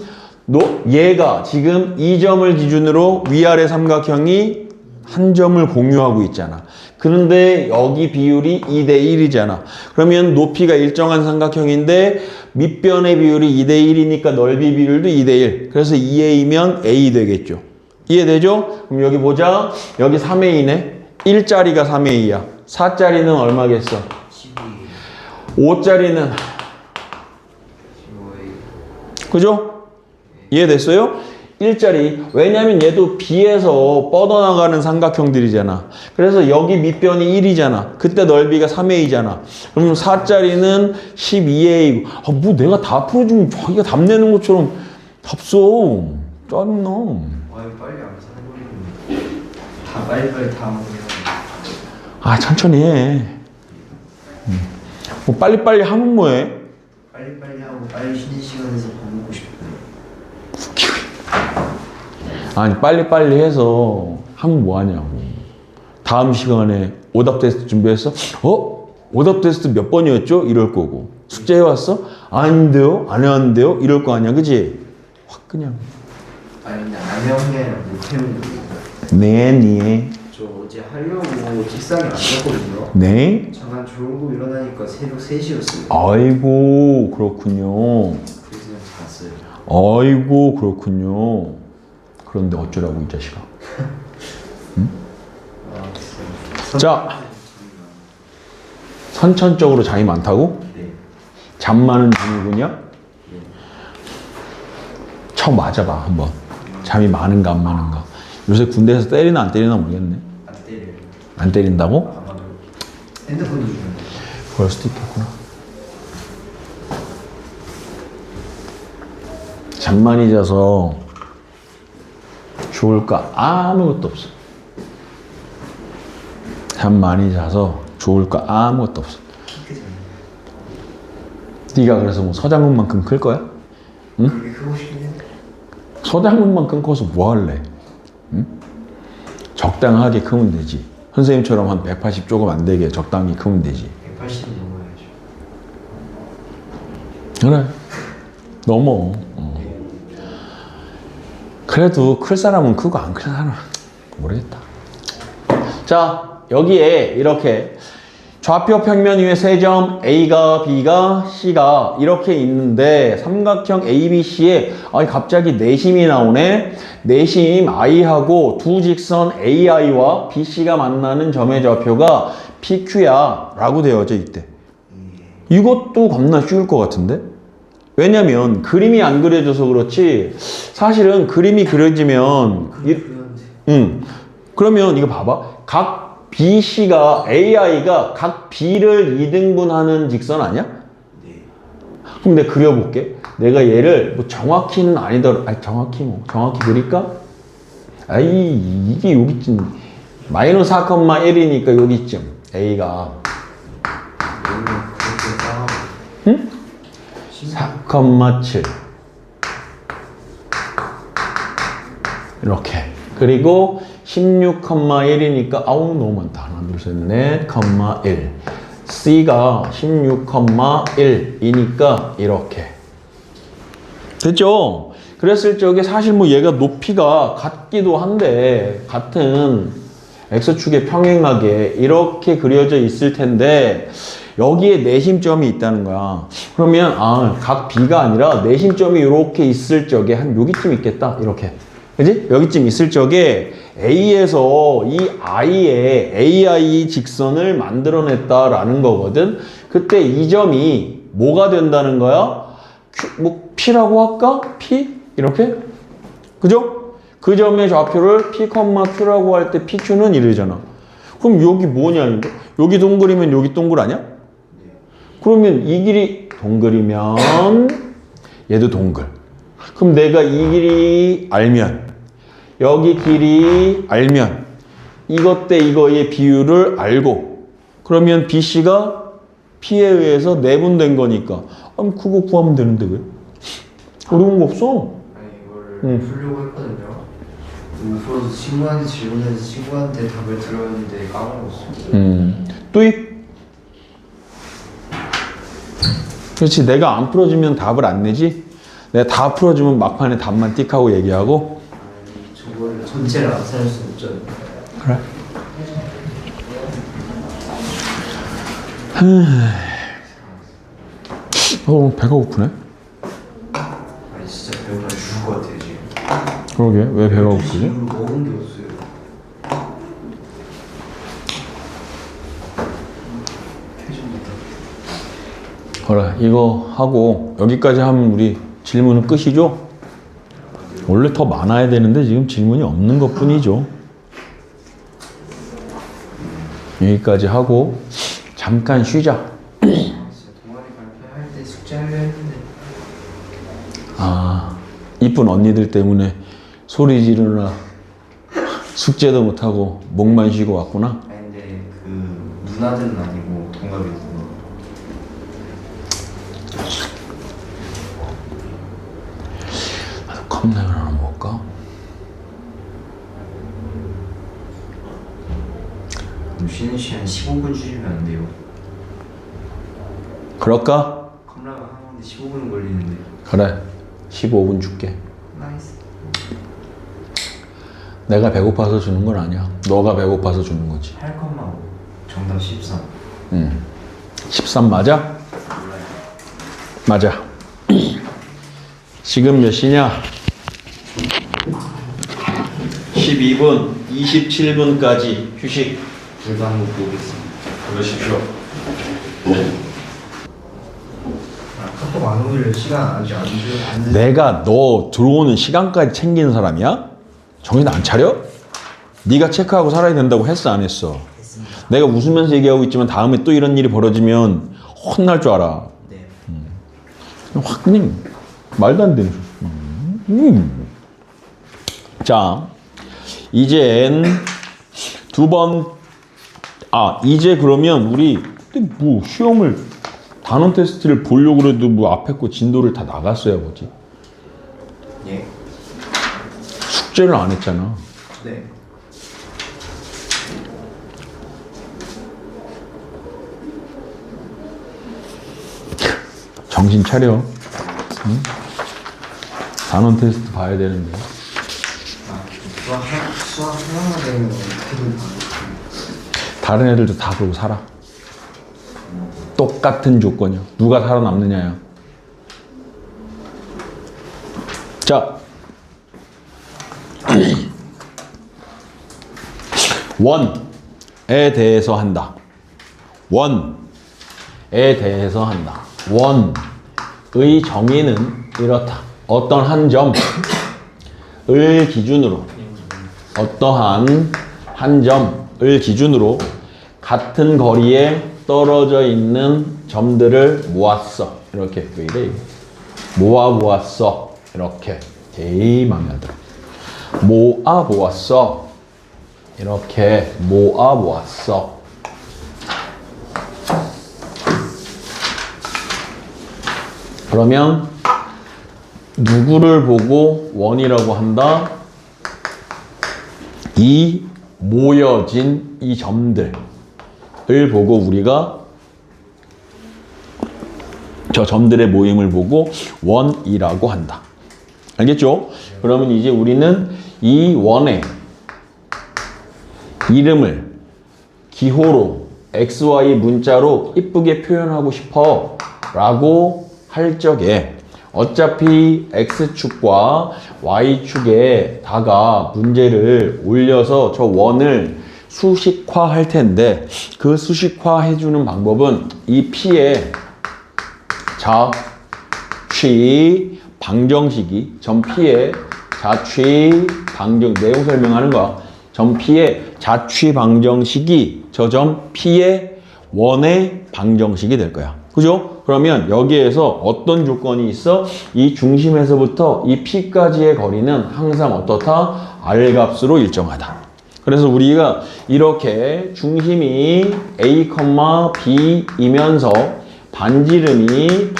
Speaker 1: 얘가 지금 이 점을 기준으로 위아래 삼각형이 한 점을 공유하고 있잖아. 그런데 여기 비율이 2대 1이잖아. 그러면 높이가 일정한 삼각형인데 밑변의 비율이 2대 1이니까 넓이 비율도 2대 1. 그래서 2A면 A 되겠죠. 이해되죠? 그럼 여기 보자. 여기 3A네. 1짜리가 3A야. 4짜리는 얼마겠어? 5짜리는
Speaker 2: 15A.
Speaker 1: 그죠? 이해됐어요? 1짜리. 왜냐면 얘도 B에서 뻗어나가는 삼각형들이잖아. 그래서 여기 밑변이 1이잖아. 그때 넓이가 3A잖아. 그럼 4짜리는 12A. 아, 뭐 내가 다 풀어주면 자기가 답 내는 것처럼 답 써. 짜증나.
Speaker 2: 아유 빨리 안 사버리면 다 빨리빨리 다 하면
Speaker 1: 아, 천천히 해. 뭐 빨리빨리 하면 뭐해?
Speaker 2: 빨리빨리 하고 빨리 쉬는 시간에서 밥 먹고 싶어요.
Speaker 1: 아니, 빨리빨리 해서 하면 뭐하냐고. 다음 시간에 오답 테스트 준비했어? 오답 테스트 몇 번이었죠? 이럴 거고. 숙제 해왔어? 아닌데요? 안 해왔는데요? 이럴 거 아니야, 그지? 확 그냥.
Speaker 2: 아니 근데 안 해온 게 아니라 못 해온 거예요.
Speaker 1: 네.
Speaker 2: 저 어제 하려고 책상에 앉았거든요.
Speaker 1: 네?
Speaker 2: 잠깐 졸고 일어나니까 새벽 3시였어요.
Speaker 1: 아이고, 그렇군요.
Speaker 2: 그래서 그냥 잤어요.
Speaker 1: 아이고, 그렇군요. 그런데 어쩌라고, 이 자식아.
Speaker 2: 진짜.
Speaker 1: 자, 선천적으로 잠이 많다고?
Speaker 2: 네.
Speaker 1: 잠 많은 증후군이야? 처음 맞아봐, 한번. 잠이 많은가 안 많은가. 요새 군대에서 때리나 안 때리나 모르겠네.
Speaker 2: 안 때려요.
Speaker 1: 안 때린다고?
Speaker 2: 아마도 핸드폰도 주는데.
Speaker 1: 그럴 수도 있겠구나. 잠 많이 자서 좋을까? 아무것도 없어. 잠 많이 자서 좋을까? 아무것도 없어. 네가 그래서 뭐 서장훈만큼 클 거야? 응?
Speaker 2: 그게 크고 싶긴 해.
Speaker 1: 서장훈만큼 커서 뭐 할래? 응? 적당하게 크면 되지. 선생님처럼 한 180 조금 안 되게 적당히 크면 되지.
Speaker 2: 180 넘어야죠.
Speaker 1: 그래. 넘어. 그래도 클 사람은 크고 안 클 사람은 모르겠다. 자, 여기에 이렇게 좌표 평면 위에 세 점 A가 B가 C가 이렇게 있는데 삼각형 ABC에 갑자기 내심이 나오네. 내심 I하고 두 직선 AI와 BC가 만나는 점의 좌표가 PQ야 라고 되어져 있대. 이것도 겁나 쉬울 것 같은데? 왜냐면 그림이 안 그려져서 그렇지 사실은 그림이 그려지면 그러면 이거 봐봐. 각 BC가 AI가 각 B를 2등분하는 직선 아니야?
Speaker 2: 네.
Speaker 1: 그럼 내가 그려볼게. 내가 얘를 뭐 정확히는 아니더라도 정확히 그릴까? 이게 여기쯤 마이너스 4,1이니까 여기쯤 A가
Speaker 2: 그렇게 싸워.
Speaker 1: 응? 4,7 이렇게. 그리고 16,1이니까 너무 많다. 하나, 둘, 셋, 넷, 1. C가 16,1이니까 이렇게. 됐죠? 그랬을 적에 사실 뭐 얘가 높이가 같기도 한데 같은 x축에 평행하게 이렇게 그려져 있을 텐데 여기에 내심점이 있다는 거야. 그러면 각 b가 아니라 내심점이 이렇게 있을 적에 한 여기쯤 있겠다. 이렇게. 그지? 여기쯤 있을 적에 A에서 이 I에 AI 직선을 만들어냈다라는 거거든. 그때 이 점이 뭐가 된다는 거야? 뭐 P라고 할까? P? 이렇게? 그죠? 그 점의 좌표를 P, Q라고 할 때 PQ는 이러잖아. 그럼 여기 뭐냐? 여기 동글이면 여기 동글 아니야? 그러면 이 길이 동글이면 얘도 동글. 그럼 내가 이 길이 알면 여기 길이 알면 이것 대 이거의 비율을 알고 그러면 BC가 P에 의해서 내분된 거니까 그거 구하면 되는데 왜? 어려운 거 없어.
Speaker 2: 아니 이거를 풀려고 했거든요. 풀어서 친구한테 질문해서 친구한테 답을 들었는데 까먹었어요.
Speaker 1: 또익. 그렇지. 내가 안 풀어주면 답을 안 내지. 내가 다 풀어주면 막판에 답만 띡 하고 얘기하고.
Speaker 2: 아니 저거를 전체를 안 살릴 수 없잖아요.
Speaker 1: 그래. 배가 고프네.
Speaker 2: 아니 진짜 배고파 죽을 것 같아요 지금.
Speaker 1: 그러게. 왜 배가 고프지?
Speaker 2: 이후로 먹은 게 없어요.
Speaker 1: 그래. 이거 하고 여기까지 하면 우리 질문은 끝이죠? 원래 더 많아야 되는데 지금 질문이 없는 것 뿐이죠. 여기까지 하고 잠깐 쉬자.
Speaker 2: 진짜 동아리 발표할 때 숙제하려 했는데.
Speaker 1: 이쁜 언니들 때문에 소리 지르느라 숙제도 못하고 목만 쉬고 왔구나.
Speaker 2: 아니 근데 그 누나들은 아니고 동갑이고.
Speaker 1: 컵라면 하나 먹을까?
Speaker 2: 쉬는 시간 15분 주시면 안 돼요.
Speaker 1: 그럴까?
Speaker 2: 컵라면 하는데 15분 걸리는데.
Speaker 1: 그래. 15분 줄게.
Speaker 2: 나이스.
Speaker 1: 내가 배고파서 주는 건 아니야. 너가 배고파서 주는 거지.
Speaker 2: 8컵만 정답 13.
Speaker 1: 13 맞아?
Speaker 2: 몰라요.
Speaker 1: 맞아. 지금 몇 시냐? 12분, 27분까지 휴식.
Speaker 2: 둘 다 한번 보겠습니다.
Speaker 1: 그러십시오.
Speaker 2: 카톡 안 오길 시간 아직 안 돼.
Speaker 1: 내가 너 들어오는 시간까지 챙기는 사람이야? 정신 안 차려? 네가 체크하고 살아야 된다고 했어 안 했어?
Speaker 2: 됐습니다.
Speaker 1: 내가 웃으면서 얘기하고 있지만 다음에 또 이런 일이 벌어지면 혼날 줄 알아.
Speaker 2: 네.
Speaker 1: 확 그냥 말도 안 되는 자, 이젠 두 번, 이제 그러면 우리 근데 뭐 시험을 단원 테스트를 보려고 그래도 뭐 앞에 거 진도를 다 나갔어야 보지.
Speaker 2: 예.
Speaker 1: 숙제를 안 했잖아.
Speaker 2: 네.
Speaker 1: 정신 차려. 응? 단원 테스트 봐야 되는데.
Speaker 2: 수학 하나만 되면 어떻게든 받겠습니다.
Speaker 1: 다른 애들도 다 그러고 살아. 똑같은 조건이야. 누가 살아남느냐야. 자, 원에 대해서 한다. 원에 대해서 한다. 원의 정의는 이렇다. 어떤 한 점을 기준으로 어떠한 한 점을 기준으로 같은 거리에 떨어져 있는 점들을 모았어. 이렇게 왜 이래? 모았어. 이렇게 제일 마음에 안 들어. 모았어. 이렇게 모았어. 그러면 누구를 보고 원이라고 한다? 이 모여진 이 점들을 보고 우리가 저 점들의 모임을 보고 원이라고 한다. 알겠죠? 그러면 이제 우리는 이 원의 이름을 기호로 XY 문자로 이쁘게 표현하고 싶어 라고 할 적에 어차피 X축과 Y축에다가 문제를 올려서 저 원을 수식화 할 텐데 그 수식화 해주는 방법은 이 P의 자취 방정식이 전 P의 자취 방정 내용 설명하는 거야. 전 P의 자취 방정식이 저 점 P의 원의 방정식이 될 거야. 그죠? 그러면 여기에서 어떤 조건이 있어? 이 중심에서부터 이 P까지의 거리는 항상 어떻다? R 값으로 일정하다. 그래서 우리가 이렇게 중심이 A, B이면서 반지름이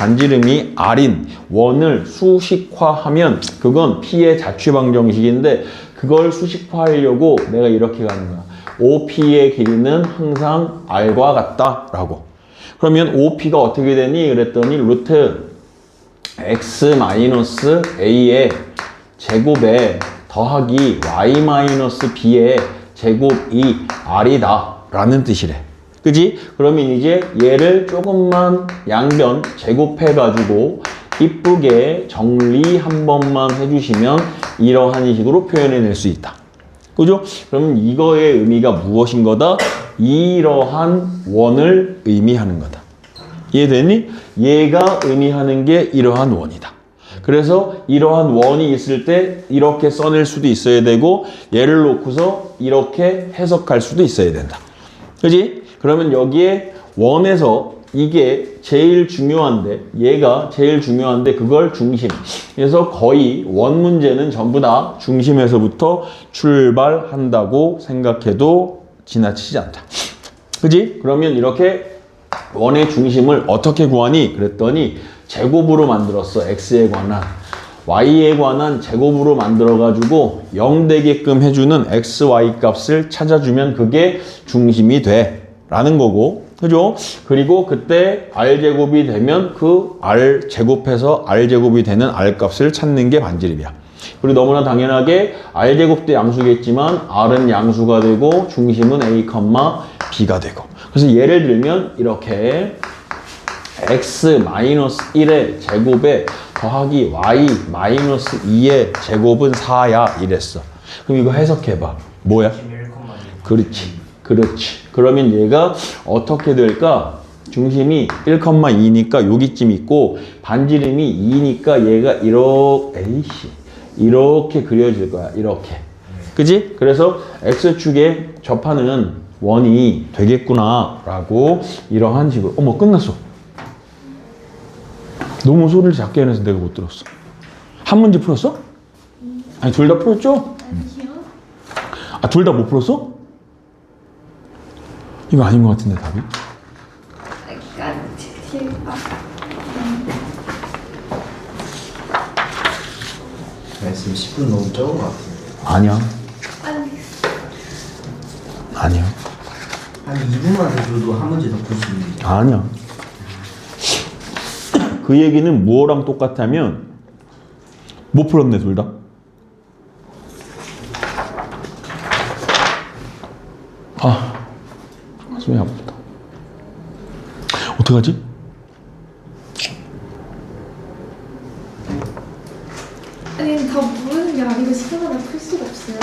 Speaker 1: R인 원을 수식화하면 그건 P의 자취 방정식인데 그걸 수식화하려고 내가 이렇게 가는 거야. OP의 길이는 항상 R과 같다라고. 그러면 OP가 어떻게 되니? 그랬더니 루트 X-A의 제곱에 더하기 Y-B의 제곱이 R이다 라는 뜻이래. 그지? 그러면 이제 얘를 조금만 양변 제곱해가지고 이쁘게 정리 한 번만 해주시면 이러한 식으로 표현해낼 수 있다. 그죠? 그럼 이거의 의미가 무엇인 거다? 이러한 원을 의미하는 거다. 이해되니? 얘가 의미하는 게 이러한 원이다. 그래서 이러한 원이 있을 때 이렇게 써낼 수도 있어야 되고 얘를 놓고서 이렇게 해석할 수도 있어야 된다. 그지? 그러면 여기에 원에서 이게 제일 중요한데 얘가 제일 중요한데 그걸 중심. 그래서 거의 원 문제는 전부 다 중심에서부터 출발한다고 생각해도 지나치지 않다. 그지? 그러면 이렇게 원의 중심을 어떻게 구하니? 그랬더니 제곱으로 만들었어. x에 관한 y에 관한 제곱으로 만들어 가지고 0 되게끔 해주는 xy 값을 찾아주면 그게 중심이 돼 라는 거고, 그죠? 그리고 그때 r제곱이 되면 그 r제곱해서 r제곱이 되는 r값을 찾는 게 반지름이야. 그리고 너무나 당연하게 r제곱도 양수겠지만 r은 양수가 되고 중심은 a, b가 되고. 그래서 예를 들면 이렇게 x-1의 제곱에 더하기 y-2의 제곱은 4야 이랬어. 그럼 이거 해석해봐. 뭐야? 그렇지. 그러면 얘가 어떻게 될까? 중심이 1,2니까 여기쯤 있고 반지름이 2니까 얘가 이렇게 그려질 거야. 이렇게. 그지? 그래서 x축에 접하는 원이 되겠구나 라고 이러한 식으로. 어머, 끝났어. 너무 소리를 작게 해서 내가 못 들었어. 한 문제 풀었어? 아니, 둘 다 풀었죠?
Speaker 3: 아니요.
Speaker 1: 아, 둘 다 못 풀었어? 이거 아닌 것 같은데, 답이?
Speaker 3: 약간
Speaker 2: 말씀 10분 너무 적은 것 같은데.
Speaker 1: 아니야. 아니야.
Speaker 2: 한 2분만 더 줘도 한 문제 더 풀 수 있는데.
Speaker 1: 아니야. 그 얘기는 뭐랑 똑같냐면 못 풀었네, 둘 다. 아, 가슴이 아프다. 어떡하지?
Speaker 3: 아니 다 모르는 게 아니고 시간 안에 풀 수가 없어요.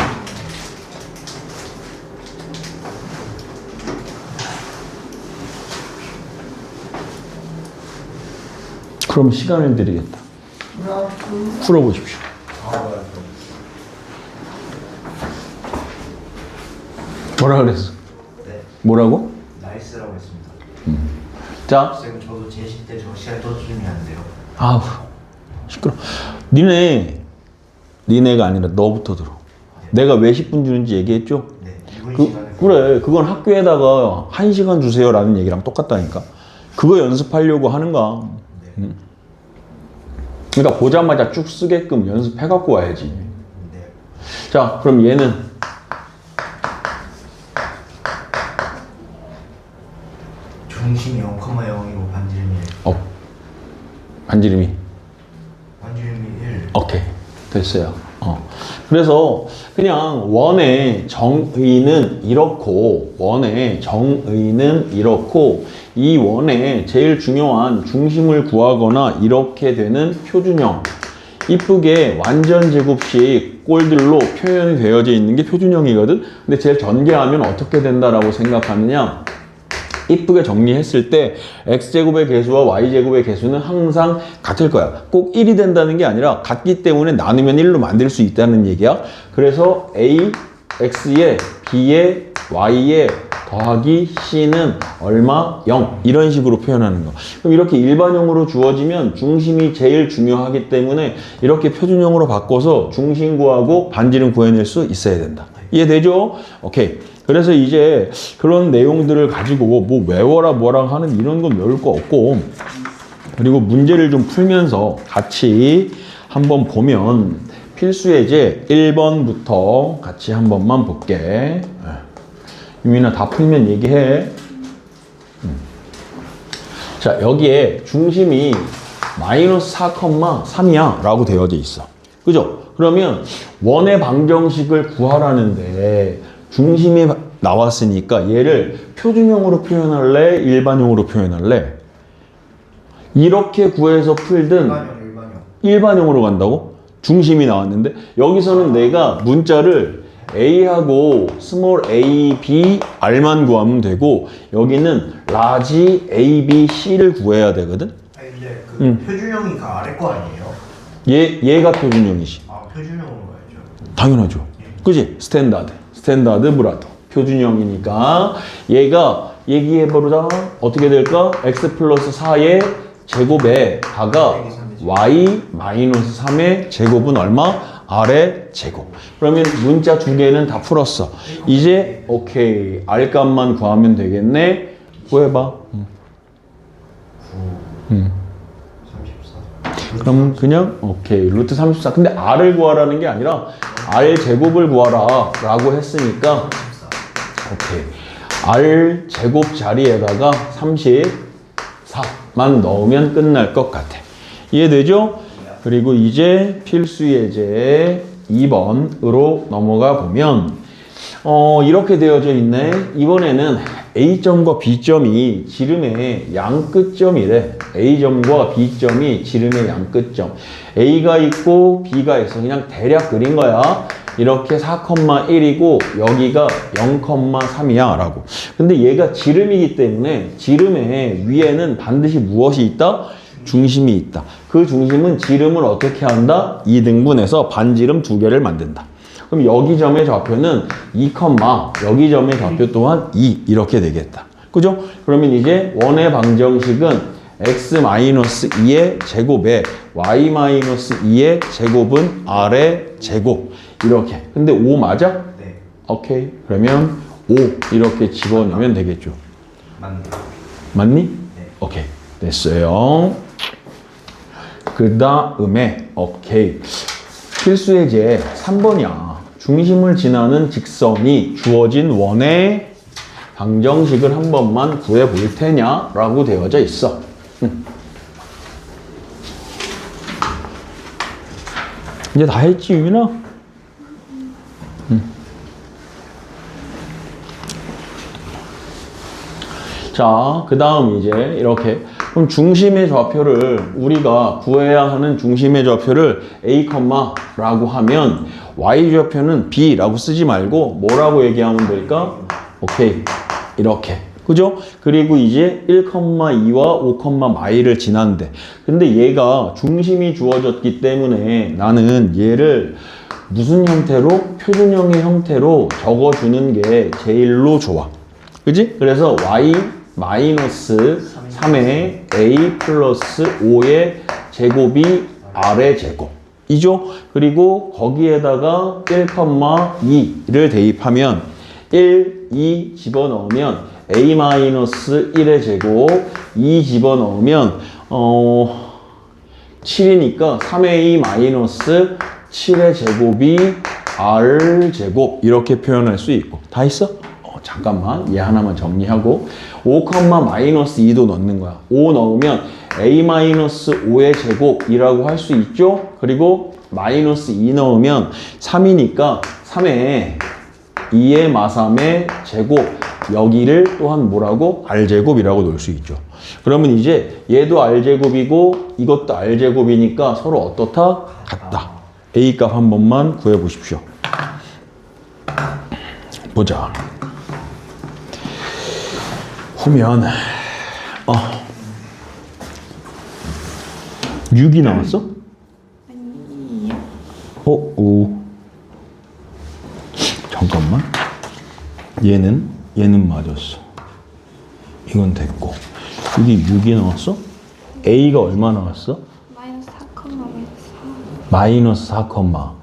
Speaker 1: 그럼 시간을 드리겠다. 풀어보십시오. 뭐라 그랬어?
Speaker 2: 네.
Speaker 1: 뭐라고?
Speaker 2: 나이스라고 했습니다.
Speaker 1: 자,
Speaker 2: 쌤, 저도 제식 때 저 시간 떠주면 안 돼요?
Speaker 1: 아우, 시끄러. 니네가 아니라 너부터 들어. 내가 왜 10분 주는지 얘기했죠?
Speaker 2: 네. 이번 시간에
Speaker 1: 그래, 그건 학교에다가 1시간 주세요라는 얘기랑 똑같다니까. 그거 연습하려고 하는 거야.
Speaker 2: 네.
Speaker 1: 그러니까 보자마자 쭉 쓰게끔 연습해갖고 와야지.
Speaker 2: 네.
Speaker 1: 자, 그럼 얘는
Speaker 2: 중심이 0,0이고 반지름이 1.
Speaker 1: 반지름이
Speaker 2: 반지름이 1.
Speaker 1: 오케이. 됐어요. 그래서 그냥 원의 정의는 이렇고, 원의 정의는 이렇고, 이 원의 제일 중요한 중심을 구하거나 이렇게 되는 표준형. 이쁘게 완전 제곱식 꼴들로 표현이 되어져 있는 게 표준형이거든. 근데 제일 전개하면 어떻게 된다라고 생각하느냐? 이쁘게 정리했을 때 x제곱의 개수와 y제곱의 개수는 항상 같을 거야. 꼭 1이 된다는 게 아니라 같기 때문에 나누면 1로 만들 수 있다는 얘기야. 그래서 a, x에 b에 y에 더하기 c는 얼마? 0. 이런 식으로 표현하는 거. 그럼 이렇게 일반형으로 주어지면 중심이 제일 중요하기 때문에 이렇게 표준형으로 바꿔서 중심 구하고 반지름 구해낼 수 있어야 된다. 이해되죠? 오케이. 그래서 이제 그런 내용들을 가지고 뭐 외워라 뭐라 하는 이런 건 외울 거 없고, 그리고 문제를 좀 풀면서 같이 한번 보면 필수 예제 1번부터 같이 한 번만 볼게. 유민아 다 풀면 얘기해. 자, 여기에 중심이 마이너스 4,3이야 라고 되어져 있어. 그죠? 그러면 원의 방정식을 구하라는데 중심이 나왔으니까 얘를 표준형으로 표현할래? 일반형으로 표현할래? 이렇게 구해서 풀든 일반형으로 간다고? 중심이 나왔는데 여기서는 내가 문자를 A하고 스몰 a, b, r만 구하면 되고 여기는 라지 a, b, c를 구해야 되거든?
Speaker 4: 아니 근데 그 표준형이 그 아래 거 아니에요?
Speaker 1: 얘가 표준형이지.
Speaker 4: 아 표준형으로 가야죠.
Speaker 1: 당연하죠. 그지? 스탠다드 브라더. 표준형이니까 얘가 얘기해보자. 어떻게 될까? x 플러스 4의 제곱에다가 y 마이너스 3의 제곱은 얼마? r의 제곱. 그러면 문자 두 개는 다 풀었어. 이제 오케이. r 값만 구하면 되겠네. 구해봐.
Speaker 4: 34.
Speaker 1: 그럼 그냥 오케이. 루트 34. 근데 r을 구하라는 게 아니라 r 제곱을 구하라 라고 했으니까 오케이. r 제곱 자리에다가 34만 넣으면 끝날 것 같아. 이해되죠? 그리고 이제 필수 예제 2번으로 넘어가 보면 이렇게 되어져 있네. 이번에는 A점과 B점이 지름의 양끝점이래. A점과 B점이 지름의 양끝점. A가 있고 B가 있어. 그냥 대략 그린 거야. 이렇게 4,1이고 여기가 0,3이야 라고. 근데 얘가 지름이기 때문에 지름의 위에는 반드시 무엇이 있다? 중심이 있다. 그 중심은 지름을 어떻게 한다? 2등분해서 반지름 두 개를 만든다. 그럼 여기 점의 좌표는 2, 여기 점의 좌표 또한 2 이렇게 되겠다. 그죠? 그러면 이제 원의 방정식은 x-2의 제곱에 y-2의 제곱은 r의 제곱 이렇게. 근데 5 맞아?
Speaker 4: 네.
Speaker 1: 오케이. 그러면 5 이렇게 집어넣으면 되겠죠. 맞니?
Speaker 4: 네.
Speaker 1: 오케이. 됐어요. 그 다음에 오케이. 필수 예제 3번이야. 중심을 지나는 직선이 주어진 원의 방정식을 한 번만 구해 볼 테냐? 라고 되어져 있어. 이제 다 했지, 유민아? 자, 그 다음 이제 이렇게. 그럼 중심의 좌표를 우리가 구해야 하는 중심의 좌표를 A, 라고 하면 Y 좌표는 B라고 쓰지 말고 뭐라고 얘기하면 될까? 오케이. 이렇게. 그죠? 그리고 이제 1,2와 5,마이를 지난대. 근데 얘가 중심이 주어졌기 때문에 나는 얘를 무슨 형태로? 표준형의 형태로 적어주는 게 제일로 좋아. 그지? 그래서 Y 마이너스 3의 A 플러스 5의 제곱이 R의 제곱. 이죠? 그리고 거기에다가 1,2를 대입하면 1, 2 집어넣으면 A 마이너스 1의 제곱 2 집어넣으면 7이니까 3A 마이너스 7의 제곱이 R 제곱 이렇게 표현할 수 있고. 다 했어? 잠깐만 얘 하나만 정리하고 5,-2도 넣는 거야. 5 넣으면 A-5의 제곱이라고 할 수 있죠? 그리고 마이너스 2 넣으면 3이니까 3에 2의 마삼의 제곱 여기를 또한 뭐라고? R제곱이라고 놓을 수 있죠. 그러면 이제 얘도 R제곱이고 이것도 R제곱이니까 서로 어떻다? 같다. A 값 한 번만 구해보십시오. 보자. 후면 6이 나왔어?
Speaker 3: 아니요.
Speaker 1: 오. 잠깐만. 얘는 맞았어. 이건 됐고. 여기 6이 나왔어? A가 얼마 나왔어?
Speaker 3: 마이너스 4, 마이너스 4.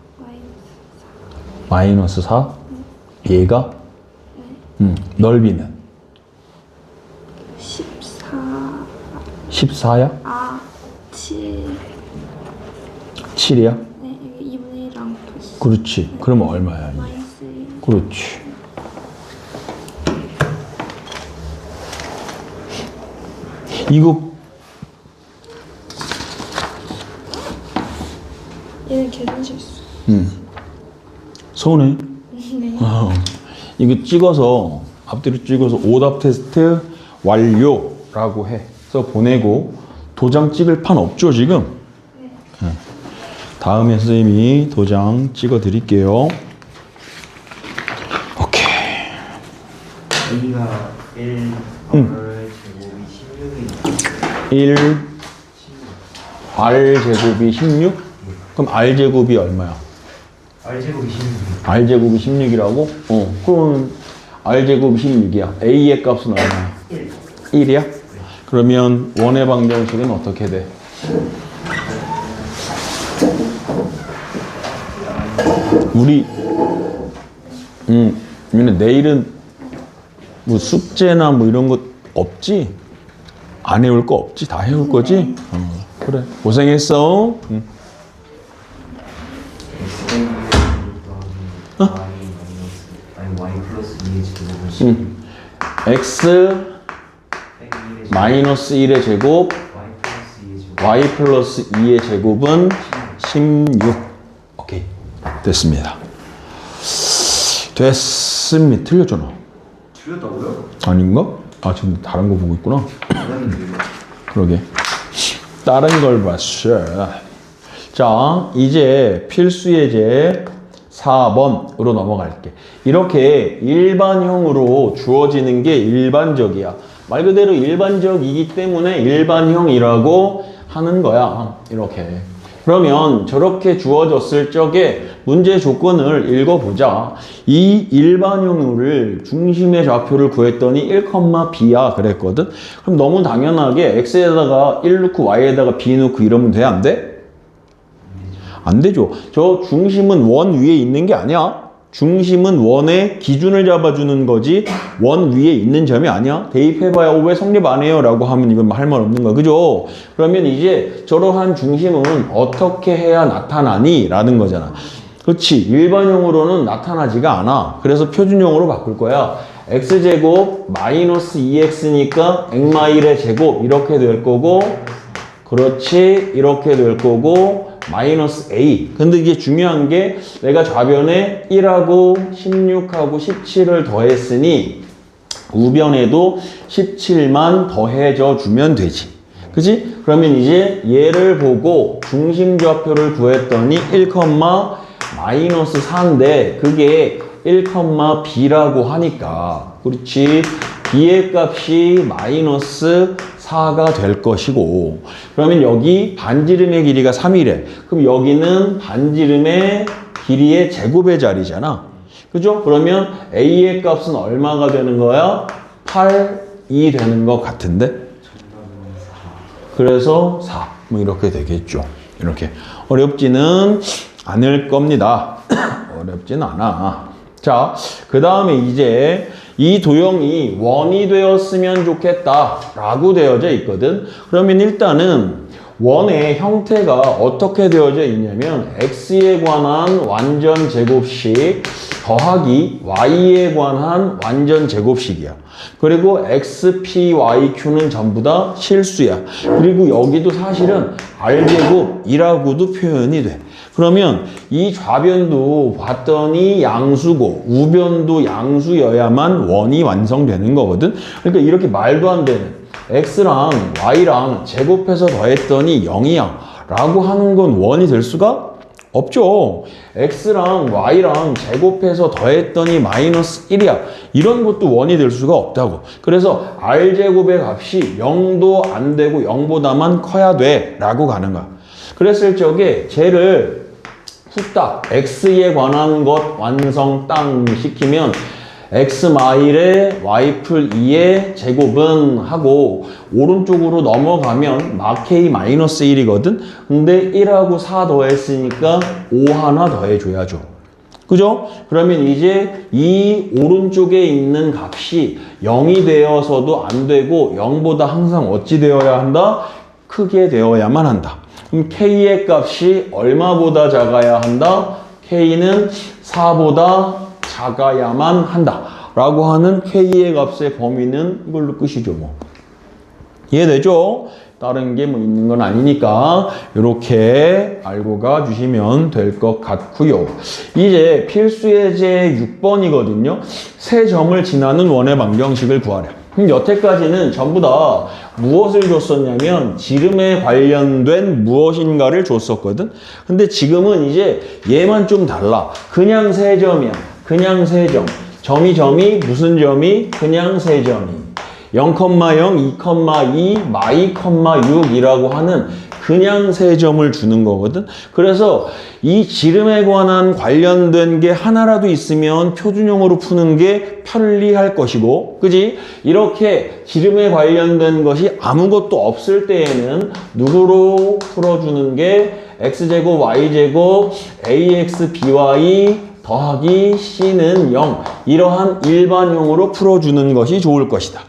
Speaker 1: 마이너스 4, 마이너스 4? 얘가? 넓이는?
Speaker 3: 14.
Speaker 1: 14야?
Speaker 3: 아, 7.
Speaker 1: 7이야?
Speaker 3: 네, 여기 2분의 1이랑 플러스.
Speaker 1: 그렇지. 그러면 얼마야? 이게?
Speaker 3: 마이너스 1.
Speaker 1: 그렇지. 이거
Speaker 3: 얘는 계산 실수.
Speaker 1: 서운해.
Speaker 3: 네.
Speaker 1: 이거 찍어서 앞뒤로 찍어서 오답 테스트 완료라고 해서 보내고 도장 찍을 판 없죠 지금? 네. 다음에 선생님이 도장 찍어 드릴게요. 오케이.
Speaker 2: A가 1 제곱이 16이니까
Speaker 1: 1 R 제곱이 16? 그럼 R 제곱이 얼마야?
Speaker 2: R제곱이 16이니까
Speaker 1: R 제곱이 16이라고? 그럼 R 제곱이 16이야. A의 값은 얼마야?
Speaker 2: 1
Speaker 1: 1이야? 그러면 원의 방정식은 어떻게 돼? 우리 내일은 뭐 숙제나 뭐 이런 거 없지? 안 해올 거 없지? 다 해올 거지? 그래. 고생했어.
Speaker 2: Y 플러스 2의 제곱은
Speaker 1: X 마이너스 1의 제곱 Y 플러스 2의 제곱은 16. 오케이. 됐습니다. 됐습니다. 틀렸잖아.
Speaker 2: 틀렸다고요?
Speaker 1: 아닌가? 아, 지금 다른 거 보고 있구나.
Speaker 2: 맞았는데요.
Speaker 1: 그러게. 다른 걸 봤어. 자, 이제 필수 예제 4번으로 넘어갈게. 이렇게 일반형으로 주어지는 게 일반적이야. 말 그대로 일반적이기 때문에 일반형이라고 하는 거야. 이렇게. 그러면 저렇게 주어졌을 적에 문제 조건을 읽어보자. 이 일반형을 중심의 좌표를 구했더니 1,b야 그랬거든. 그럼 너무 당연하게 x에다가 1 넣고 y에다가 b 넣고 이러면 돼? 안 돼? 안 되죠. 저 중심은 원 위에 있는 게 아니야. 중심은 원의 기준을 잡아주는 거지 원 위에 있는 점이 아니야. 대입해봐야 왜 성립 안 해요? 라고 하면 이건 할 말 없는 거야. 그죠? 그러면 이제 저러한 중심은 어떻게 해야 나타나니? 라는 거잖아. 그렇지. 일반형으로는 나타나지가 않아. 그래서 표준형으로 바꿀 거야. x제곱 마이너스 2x니까 x마일의 제곱 이렇게 될 거고 그렇지. 이렇게 될 거고 마이너스 a. 근데 이게 중요한 게 내가 좌변에 1하고 16하고 17을 더했으니 우변에도 17만 더해져 주면 되지. 그치? 그러면 이제 얘를 보고 중심좌표를 구했더니 1, 마이너스 4인데 그게 1,b라고 하니까 그렇지. b의 값이 마이너스 4가 될 것이고 그러면 여기 반지름의 길이가 3이래. 그럼 여기는 반지름의 길이의 제곱의 자리잖아. 그죠? 그러면 a의 값은 얼마가 되는 거야? 8이 되는 것 같은데? 그래서 4. 뭐 이렇게 되겠죠. 이렇게. 어렵지는 않을 겁니다. 어렵지는 않아. 자, 그 다음에 이제 이 도형이 원이 되었으면 좋겠다 라고 되어져 있거든. 그러면 일단은 원의 형태가 어떻게 되어져 있냐면 x에 관한 완전 제곱식 더하기 y에 관한 완전 제곱식이야. 그리고 x, p, y, q는 전부 다 실수야. 그리고 여기도 사실은 r제곱이라고도 표현이 돼. 그러면 이 좌변도 봤더니 양수고 우변도 양수여야만 원이 완성되는 거거든. 그러니까 이렇게 말도 안 되는 x랑 y랑 제곱해서 더했더니 0이야 라고 하는 건 원이 될 수가 없죠. x랑 y랑 제곱해서 더했더니 마이너스 1이야. 이런 것도 원이 될 수가 없다고. 그래서 r제곱의 값이 0도 안 되고 0보다만 커야 돼 라고 가는 거야. 그랬을 적에 쟤를 후딱 x에 관한 것 완성 땅 시키면 x 마일에 y 풀 2의 제곱은 하고 오른쪽으로 넘어가면 막 k 마이너스 1이거든. 근데 1하고 4 더했으니까 5 하나 더해줘야죠. 그죠? 그러면 이제 이 오른쪽에 있는 값이 0이 되어서도 안 되고 0보다 항상 어찌 되어야 한다? 크게 되어야만 한다. 그럼 k의 값이 얼마보다 작아야 한다? k는 4보다 작아야만 한다 라고 하는 k의 값의 범위는 이걸로 끝이죠. 뭐 이해되죠? 다른 게 뭐 있는 건 아니니까 이렇게 알고 가주시면 될 것 같고요. 이제 필수예제 6번이거든요. 세 점을 지나는 원의 방정식을 구하래. 그럼 여태까지는 전부 다 무엇을 줬었냐면 지름에 관련된 무엇인가를 줬었거든. 근데 지금은 이제 얘만 좀 달라. 그냥 세 점이야. 그냥 세 점. 점이 무슨 점이? 그냥 세 점이. 0,0, 2,2, 마이, 6이라고 하는 그냥 세 점을 주는 거거든. 그래서 이 지름에 관련된 게 하나라도 있으면 표준형으로 푸는 게 편리할 것이고, 그지? 이렇게 지름에 관련된 것이 아무것도 없을 때에는 누구로 풀어주는 게 x제곱, y제곱, ax, by 더하기 c는 0 이러한 일반형으로 풀어주는 것이 좋을 것이다.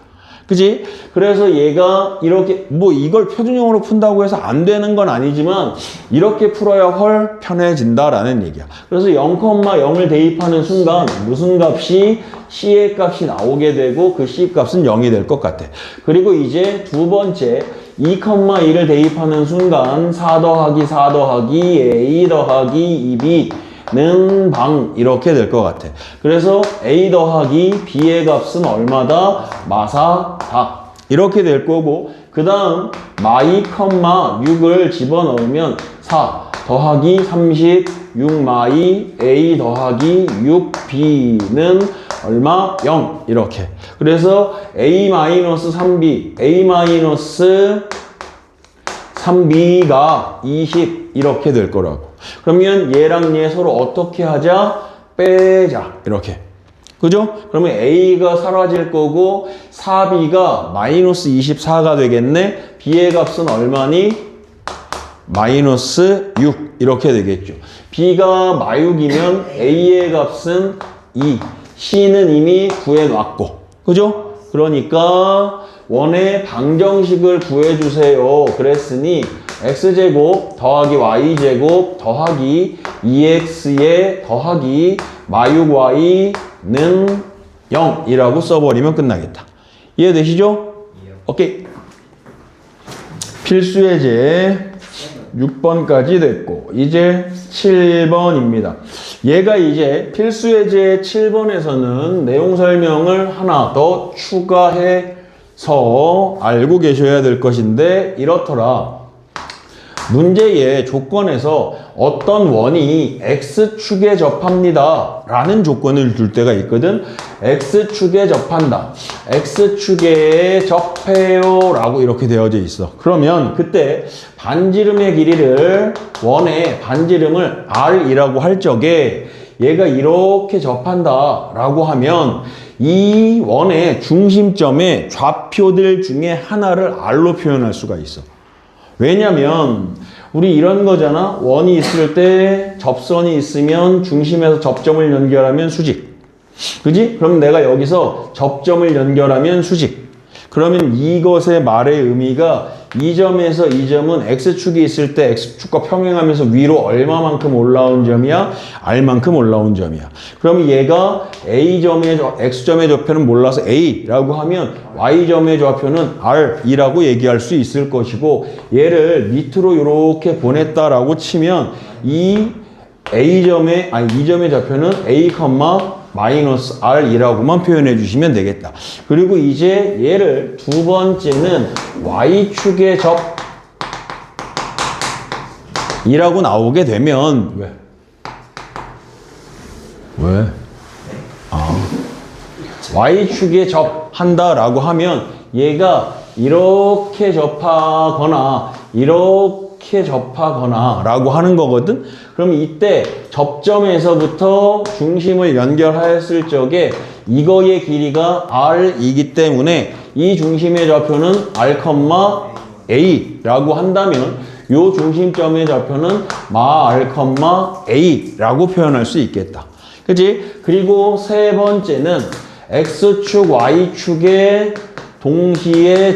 Speaker 1: 그지? 그래서 얘가 이렇게 뭐 이걸 표준형으로 푼다고 해서 안 되는 건 아니지만 이렇게 풀어야 훨 편해진다라는 얘기야. 그래서 0,0을 대입하는 순간 무슨 값이 c의 값이 나오게 되고 그 c 값은 0이 될 것 같아. 그리고 이제 두 번째 2,2를 대입하는 순간 4 더하기 4 더하기 a 더하기 2b 는 방 이렇게 될 것 같아. 그래서 a 더하기 b의 값은 얼마다? 마사 4 이렇게 될 거고, 그 다음 마이, 6을 집어넣으면 4 더하기 36 마이 a 더하기 6b는 얼마? 0 이렇게. 그래서 a-3b a-3b가 20 이렇게 될 거라고. 그러면 얘랑 얘 서로 어떻게 하자? 빼자. 이렇게. 그죠? 그러면 A가 사라질 거고 4B가 마이너스 24가 되겠네. B의 값은 얼마니? 마이너스 6 이렇게 되겠죠. B가 마육이면 A의 값은 2. C는 이미 구해놨고. 그죠? 그러니까 원의 방정식을 구해주세요. 그랬으니 x제곱 더하기 y제곱 더하기 2x에 더하기 마육 y는 0이라고 써버리면 끝나겠다. 이해되시죠? 오케이. 필수예제 6번까지 됐고 이제 7번입니다. 얘가 이제 필수예제 7번에서는 내용 설명을 하나 더 추가해서 알고 계셔야 될 것인데 이렇더라. 문제의 조건에서 어떤 원이 x축에 접합니다 라는 조건을 줄 때가 있거든. x축에 접한다, x축에 접해요 라고 이렇게 되어져 있어. 그러면 그때 반지름의 길이를, 원의 반지름을 r이라고 할 적에 얘가 이렇게 접한다 라고 하면 이 원의 중심점의 좌표들 중에 하나를 r로 표현할 수가 있어. 왜냐면 우리 이런 거잖아. 원이 있을 때 접선이 있으면 중심에서 접점을 연결하면 수직. 그지? 그럼 내가 여기서 접점을 연결하면 수직. 그러면 이것의 말의 의미가 이 점에서 이 점은 x축이 있을 때 x축과 평행하면서 위로 얼마만큼 올라온 점이야? r만큼 올라온 점이야. 그럼 얘가 a점의 x점의 좌표는 몰라서 a라고 하면 y점의 좌표는 r이라고 얘기할 수 있을 것이고, 얘를 밑으로 이렇게 보냈다라고 치면 이 이 점의 좌표는 a, 마이너스 r이라고만 표현해 주시면 되겠다. 그리고 이제 얘를 두 번째는 y축의 접이라고 나오게 되면 왜? y축의 접한다라고 하면 얘가 이렇게 접하거나 이렇게 접하거나 라고 하는 거거든. 그럼 이때 접점에서부터 중심을 연결하였을 적에 이거의 길이가 r이기 때문에 이 중심의 좌표는 r, a라고 한다면 요 중심점의 좌표는 r, a라고 표현할 수 있겠다. 그치? 그리고 세 번째는 x축, y축에 동시에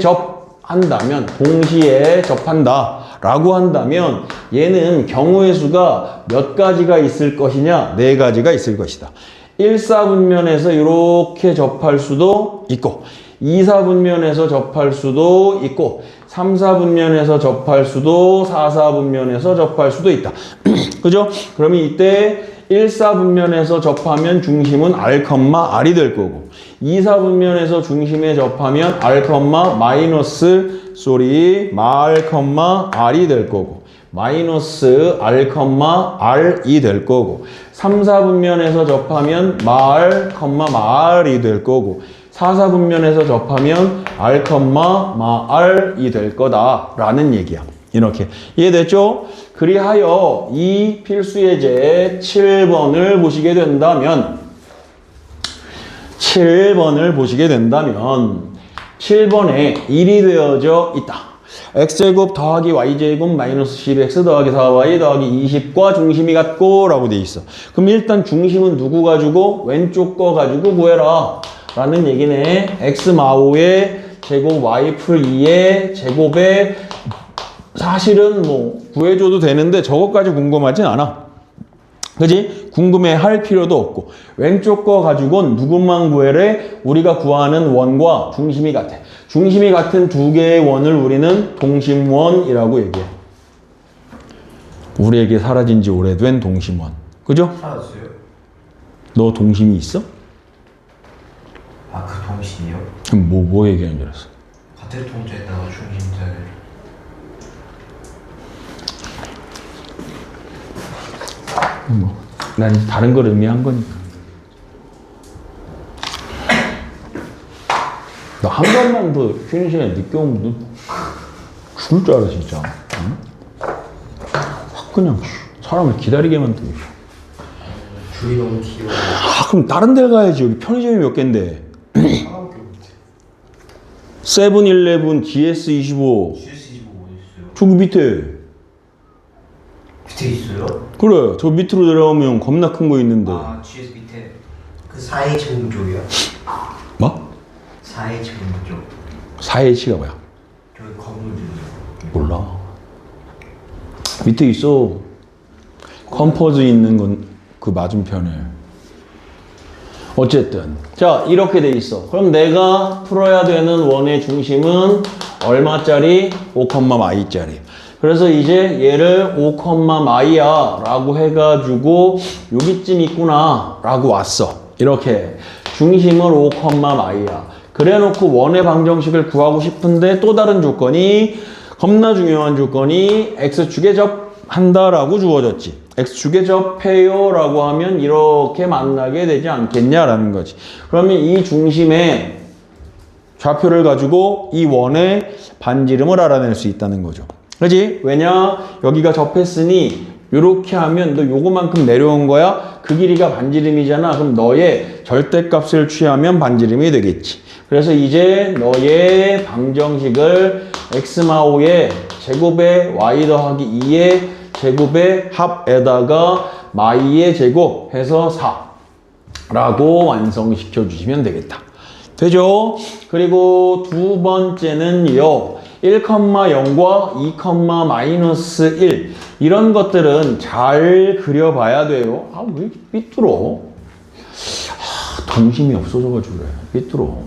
Speaker 1: 접한다 라고 한다면 얘는 경우의 수가 몇 가지가 있을 것이냐? 네 가지가 있을 것이다. 1사분면에서 이렇게 접할 수도 있고 2사분면에서 접할 수도 있고 3사분면에서 접할 수도 4사분면에서 접할 수도 있다. 그죠? 그러면 이때 1사분면에서 접하면 중심은 r, r이 될 거고 2사분면에서 중심에 접하면 r, r이 될 거고 마이너스 r, r이 될 거고 3사분면에서 접하면 r이 될 거고 4사분면에서 접하면 r, r이 될 거다라는 얘기야. 이렇게 이해됐죠? 그리하여 이 필수예제 7번을 보시게 된다면 7번에 1이 되어져 있다. x제곱 더하기 y제곱 마이너스 12x 더하기 4y 더하기 20과 중심이 같고 라고 돼 있어. 그럼 일단 중심은 누구 가지고? 왼쪽 거 가지고 구해라 라는 얘기네. x 마오의 제곱 y 풀 2의 제곱에 사실은 뭐 구해줘도 되는데 저것까지 궁금하진 않아. 그지? 궁금해할 필요도 없고 왼쪽 거 가지고는 누구만 구해래? 우리가 구하는 원과 중심이 같아. 중심이 같은 두 개의 원을 우리는 동심원이라고 얘기해. 우리에게 사라진 지 오래된 동심원. 그죠?
Speaker 4: 사라졌어요?
Speaker 1: 너 동심이 있어?
Speaker 4: 아, 그 동심이요?
Speaker 1: 그럼 뭐 얘기하는 줄 알았어?
Speaker 4: 같은 통째에다가 중심자를.
Speaker 1: 난 다른 걸 의미한 거니까. 나 한 번만 더 쉬는 시간에 늦게 오면 너 죽을 줄 알아 진짜. 응? 확 그냥 사람을 기다리게 만들고.
Speaker 4: 줄이 너무 길어.
Speaker 1: 그럼 다른 데 가야지. 여기 편의점이 몇 갠데. 세븐일레븐 GS25
Speaker 4: GS25 어디 있어요?
Speaker 1: 저기 밑에.
Speaker 4: 밑에 있어요?
Speaker 1: 그래 저 밑으로 내려오면 겁나 큰 거 있는데.
Speaker 4: 아, GS 밑에 그 4H층 쪽이요?
Speaker 1: 뭐?
Speaker 4: 4H층 쪽.
Speaker 1: 4H가 뭐야?
Speaker 4: 저기 건물들.
Speaker 1: 몰라. 밑에 있어. 컴포즈 있는 건 그 맞은편에. 어쨌든 자 이렇게 돼 있어. 그럼 내가 풀어야 되는 원의 중심은 얼마짜리? 5,i짜리. 그래서 이제 얘를 5,i야 라고 해가지고 여기쯤 있구나 라고 왔어. 이렇게 중심을 5,i야. 그래 놓고 원의 방정식을 구하고 싶은데 또 다른 조건이 겁나 중요한 조건이 x축에 접한다 라고 주어졌지. x축에 접해요 라고 하면 이렇게 만나게 되지 않겠냐라는 거지. 그러면 이 중심의 좌표를 가지고 이 원의 반지름을 알아낼 수 있다는 거죠. 그렇지? 왜냐? 여기가 접했으니 이렇게 하면 너 요거만큼 내려온 거야? 그 길이가 반지름이잖아. 그럼 너의 절대값을 취하면 반지름이 되겠지. 그래서 이제 너의 방정식을 x마오의 제곱에 y 더하기 2의 제곱의 합에다가 마이의 제곱 해서 4라고 완성시켜 주시면 되겠다. 되죠? 그리고 두 번째는요. 1,0과 2,-1 이런 것들은 잘 그려봐야 돼요. 아, 왜 이렇게 삐뚤어? 동심이 없어져가지고 그래. 삐뚤어.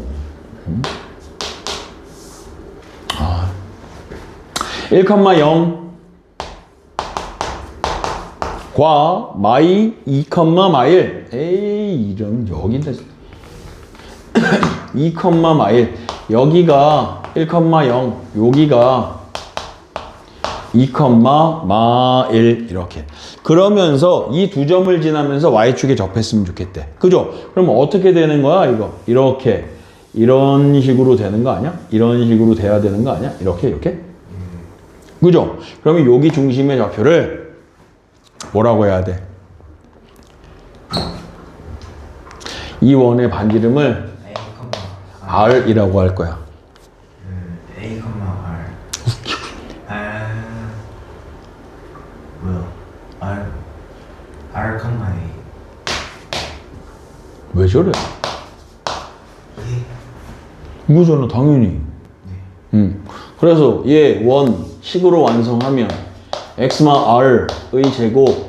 Speaker 1: 과 마이 2, 마일. 에이, 이런 여기인데 2, 마일. 여기가 1, 0, 여기가 2, 마일 이렇게. 그러면서 이 두 점을 지나면서 y축에 접했으면 좋겠대. 그죠? 그럼 어떻게 되는 거야, 이거? 이렇게. 이런 식으로 되는 거 아니야? 이런 식으로 돼야 되는 거 아니야? 이렇게, 이렇게? 그죠? 그러면 여기 중심의 좌표를 뭐라고 해야 돼? 이 원의 반지름을
Speaker 4: A, R.
Speaker 1: R이라고 할 거야.
Speaker 4: A, R. 아, 뭐야? R, A.
Speaker 1: 왜 저래? 이거잖아, 당연히. 그래서 얘 원 식으로 완성하면 x마 r의 제곱,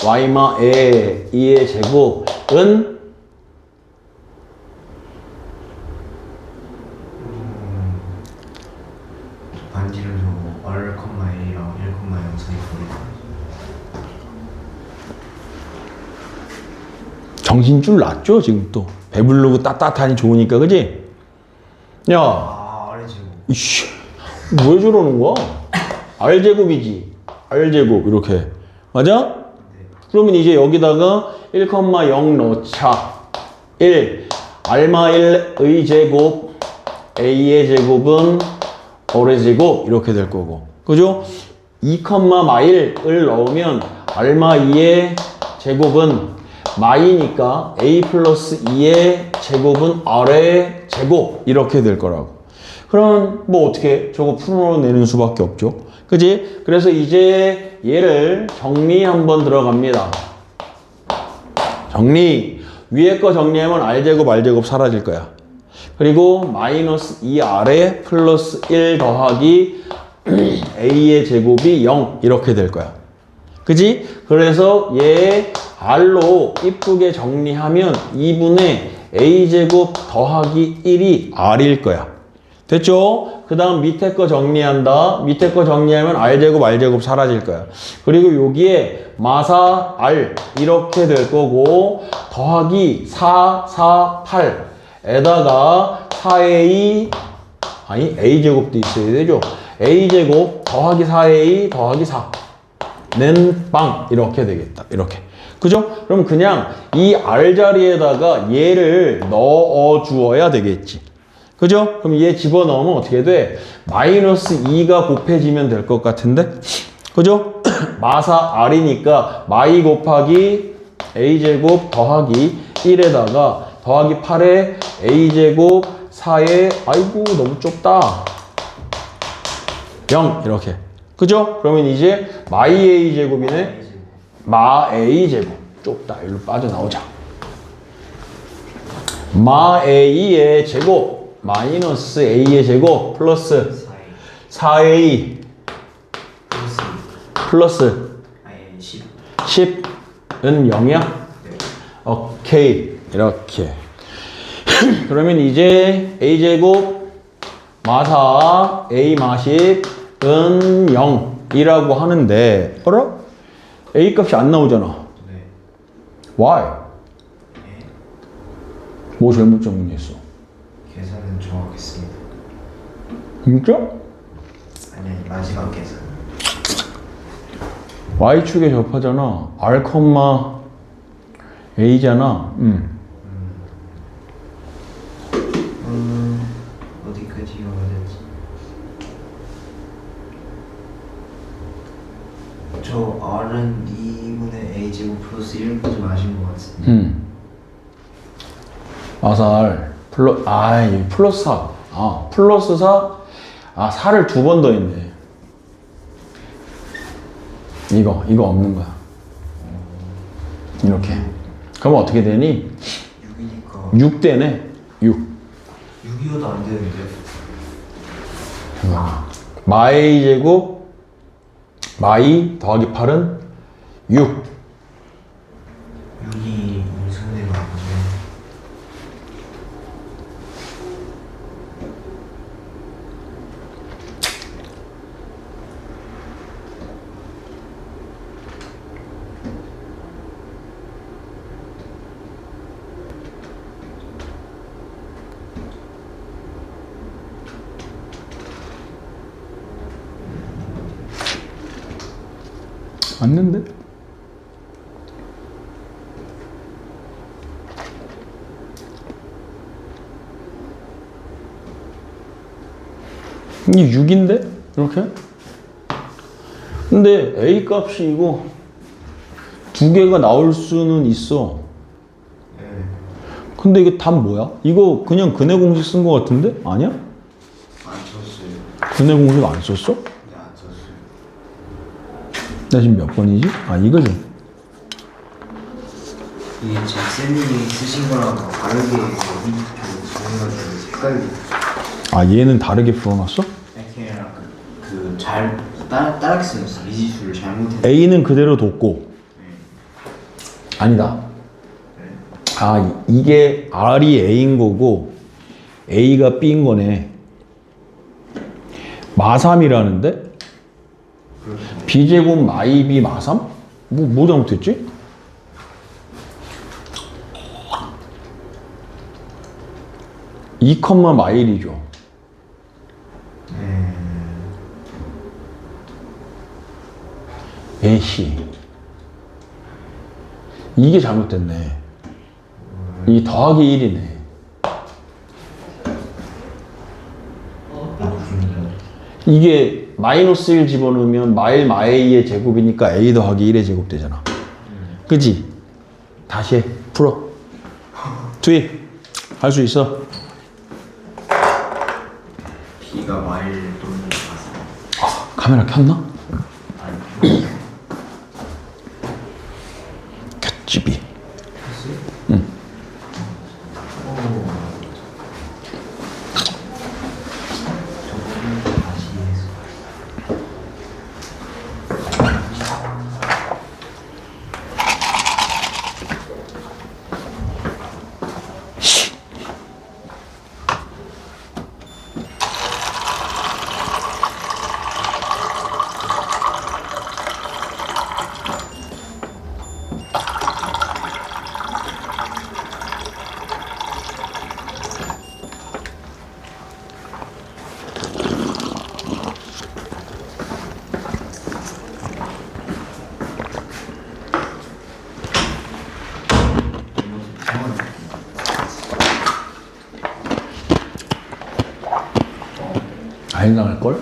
Speaker 1: y마 a 2의 제곱은
Speaker 4: 반지름도 R, 1이랑 1, 0 사이 거리가.
Speaker 1: 정신줄 났죠, 지금 또. 배부르고 따뜻하니 좋으니까, 그지? 야,
Speaker 4: 아, R의 제곱.
Speaker 1: 이씨, 왜 저러는 거야? r제곱이지. r제곱, 이렇게. 맞아? 그러면 이제 여기다가 1, 0 넣자. 1, r마 1의 제곱, a의 제곱은 r의 제곱, 이렇게 될 거고. 그죠? 2, 마일을 넣으면 r마 2의 제곱은 마이니까 a 플러스 2의 제곱은 r의 제곱, 이렇게 될 거라고. 그럼 뭐 어떻게 저거 풀어내는 수밖에 없죠. 그지? 그래서 이제 얘를 정리 한번 들어갑니다. 정리. 위에 거 정리하면 r제곱, r제곱 사라질 거야. 그리고 마이너스 2r에 플러스 1 더하기 a의 제곱이 0 이렇게 될 거야. 그지? 그래서 얘 r로 이쁘게 정리하면 2분의 a제곱 더하기 1이 r일 거야. 됐죠? 그 다음 밑에 거 정리한다. 밑에 거 정리하면 r제곱, r제곱 사라질 거야. 그리고 여기에 마사 r 이렇게 될 거고 더하기 4, 4, 8에다가 4a 아니 a제곱도 있어야 되죠. a제곱 더하기 4a 더하기 4는 빵 이렇게 되겠다. 이렇게. 그죠? 그럼 그냥 이 r 자리에다가 얘를 넣어 주어야 되겠지. 그죠? 그럼 얘 집어넣으면 어떻게 돼? 마이너스 2가 곱해지면 될 것 같은데? 그죠? 마사 r이니까 마이 곱하기 a제곱 더하기 1에다가 더하기 8에 a제곱 4에 아이고 너무 좁다 0 이렇게. 그죠? 그러면 이제 마이 a제곱이네. 마 a제곱 좁다. 일로 빠져나오자. 마 a의 제곱 마이너스 a의 제곱 플러스 4a 플러스
Speaker 4: 10.
Speaker 1: 10은 0이야? 오케이. 이렇게. 그러면 이제 a제곱 마사 a 마십은 0이라고 하는데 알아? a 값이 안 나오잖아.
Speaker 4: 네.
Speaker 1: why? 뭐 잘못 정리했어?
Speaker 4: 계산은 정확했습니다.
Speaker 1: 진짜?
Speaker 4: 아니, 마지막 계산.
Speaker 1: y축에 접하잖아. r, a잖아.
Speaker 4: 어디까지 가야 되지? 저 R은 2분의 A제곱 플러스 1까지 마신 것 같은데.
Speaker 1: 마살 플러스 4. 아, 플러스 4. 아, 4를 두 번 더했네. 이거 없는 거야. 이렇게. 그러면 어떻게 되니?
Speaker 4: 6이니까
Speaker 1: 6 되네. 6.
Speaker 4: 6이어도 안 되는데.
Speaker 1: 마이 제곱 마이 더하기 8은 6.
Speaker 4: 6이 인수분해가 안 돼.
Speaker 1: 맞는데? 이게 6인데? 이렇게? 근데 A 값이 이거 두 개가 나올 수는 있어.
Speaker 4: 네.
Speaker 1: 근데 이게 답 뭐야? 이거 그냥 근해 공식 쓴 거 같은데? 아니야?
Speaker 4: 안 썼어요.
Speaker 1: 근해 공식 안 썼어?
Speaker 4: 네, 안 썼어요.
Speaker 1: 나 지금 몇 번이지? 아, 이거지.
Speaker 4: 이게 잭슨님이 쓰신 거랑 다르게 여기 적어가지고 색깔이
Speaker 1: 아, 얘는 다르게 풀어놨어?
Speaker 4: 그냥 그잘 따라게 쓰였어. 미지수를 잘못했어.
Speaker 1: A는 그대로 뒀고. 아니다. 아, 이게 R이 A인 거고 A가 B인 거네. 마삼이라는데? B제곱 마이 B 마삼? 뭐 잘못했지? 이 컴마 마일이죠. AC. 이게 잘못됐네. 이 더하기 1이네. 이게 마이너스 1 집어넣으면 마이의 제곱이니까 A 더하기 1의 제곱 되잖아. 그치? 다시 해. 풀어. 투입. 할 수 있어.
Speaker 4: B가 마일 또는 마삼.
Speaker 1: 아, 카메라 켰나?
Speaker 4: 아니.
Speaker 1: 켰지비. 응. 안 나갈걸?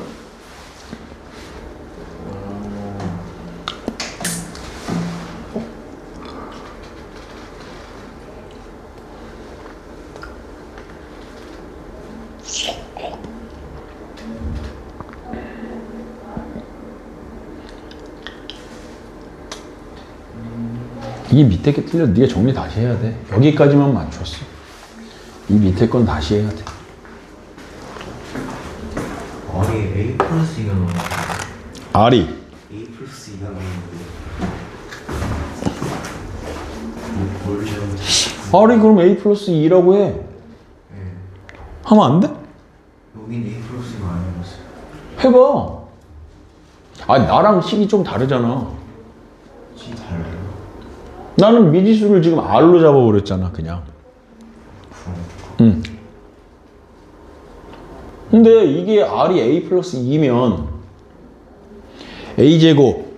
Speaker 1: 이 밑에 게 틀려. 네가 정리 다시 해야 돼. 여기까지만 맞췄어. 이 밑에 건 다시 해야 돼.
Speaker 4: 아니 A 플러스 2가 나오는데
Speaker 1: R이
Speaker 4: A 플러스 2가 나오는데 뭘 잘못했어?
Speaker 1: R이 그럼 A 플러스 2라고 해.
Speaker 4: 네.
Speaker 1: 하면 안 돼?
Speaker 4: 여긴 A 플러스 2가 아니었어요.
Speaker 1: 해봐. 아, 나랑 식이 좀 다르잖아.
Speaker 4: 지 달라요?
Speaker 1: 나는 미지수를 지금 R로 잡아버렸잖아, 그냥. 응. 근데 이게 R이 A 플러스 2면 A제곱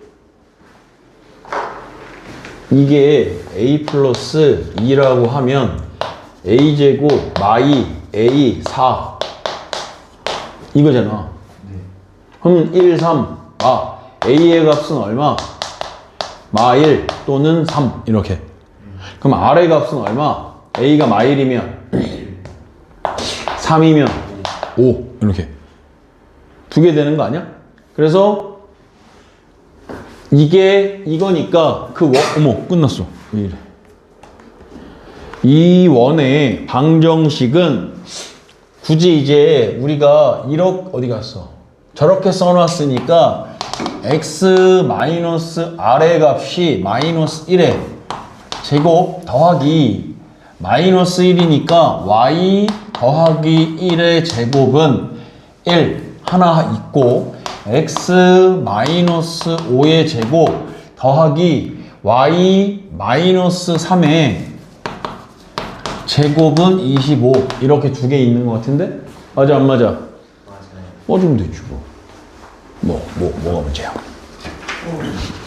Speaker 1: 이게 A 플러스 2라고 하면 A제곱 마이 A 4 이거잖아.
Speaker 4: 네.
Speaker 1: 그러면 1, 3 A의 값은 얼마? 마1 또는 3 이렇게. 그럼 R의 값은 얼마? A가 마1이면 3이면 5 이렇게 두 개 되는 거 아니야? 그래서 이게 이거니까 그 어머 끝났어. 왜 이래? 이 원의 방정식은 굳이 이제 우리가 1억 어디 갔어? 저렇게 써놨으니까 x 마이너스 r의 값이 마이너스 1의 제곱 더하기 마이너스 1이니까 y 더하기 1의 제곱은 1 하나 있고 x 마이너스 5의 제곱 더하기 y 마이너스 3의 제곱은 25 이렇게 두 개 있는 것 같은데? 맞아 안 맞아?
Speaker 4: 맞아요.
Speaker 1: 뭐 좀 되지 뭐. 뭐가 문제야?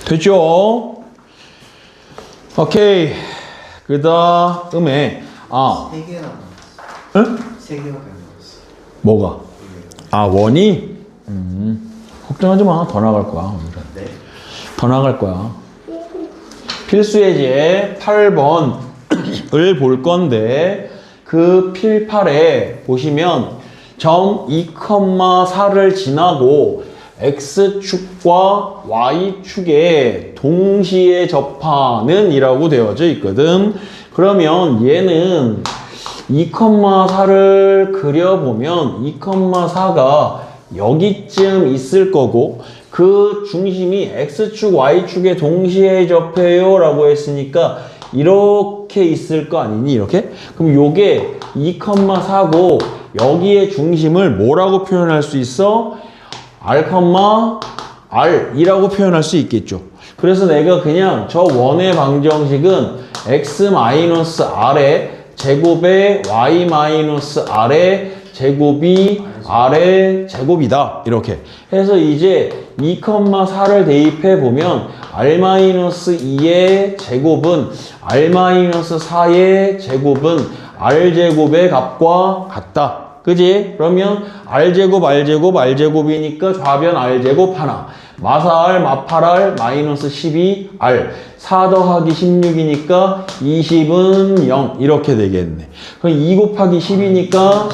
Speaker 1: 됐죠? 오케이. 그 다음에,
Speaker 4: 세 개나 남았어.
Speaker 1: 응?
Speaker 4: 세 개밖에 안 남았어.
Speaker 1: 뭐가? 원이? 걱정하지 마. 더 나갈 거야. 오늘은.
Speaker 4: 네.
Speaker 1: 더 나갈 거야. 필수 예제 8번을 볼 건데, 그 필8에 보시면 점 2,4를 지나고 X축과 Y축에 동시에 접하는 이라고 되어져 있거든. 그러면 얘는 2,4를 그려보면 2,4가 여기쯤 있을 거고 그 중심이 X축, Y축에 동시에 접해요 라고 했으니까 이렇게 있을 거 아니니? 이렇게? 그럼 요게 2,4고 여기에 중심을 뭐라고 표현할 수 있어? R이라고 표현할 수 있겠죠. 그래서 내가 그냥 저 원의 방정식은 X-R의 제곱에 Y-R의 제곱이 R의 제곱이다. 이렇게 해서 이제 2,4를 대입해 보면 R-2의 제곱은 R-4의 제곱은 R제곱의 값과 같다. 그지? 그러면 R제곱이니까 좌변 R제곱 하나. 마사 R, 마팔 R, 마이너스 12R. 4 더하기 16이니까 20은 0. 이렇게 되겠네. 그럼 2 곱하기 10이니까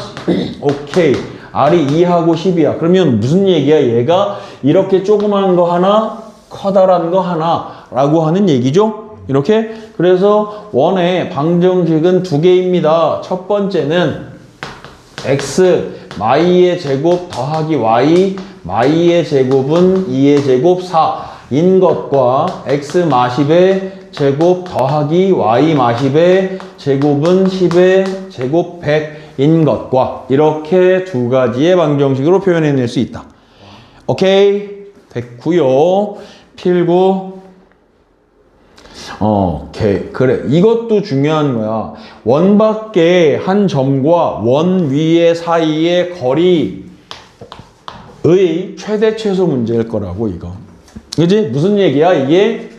Speaker 1: 오케이. R이 2하고 10이야. 그러면 무슨 얘기야? 얘가 이렇게 조그만 거 하나, 커다란 거 하나 라고 하는 얘기죠? 이렇게? 그래서 원의 방정식은 두 개입니다. 첫 번째는 X, 마이의 제곱 더하기 Y, 마이의 제곱은 2의 제곱 4인 것과 X 마십의 제곱 더하기 Y 마십의 제곱은 10의 제곱 100인 것과 이렇게 두 가지의 방정식으로 표현해낼 수 있다. 오케이? 됐고요. 필구. 오케이. 그래. 이것도 중요한 거야. 원 밖에 한 점과 원 위의 사이의 거리의 최대 최소 문제일 거라고, 이거. 그지? 무슨 얘기야? 이게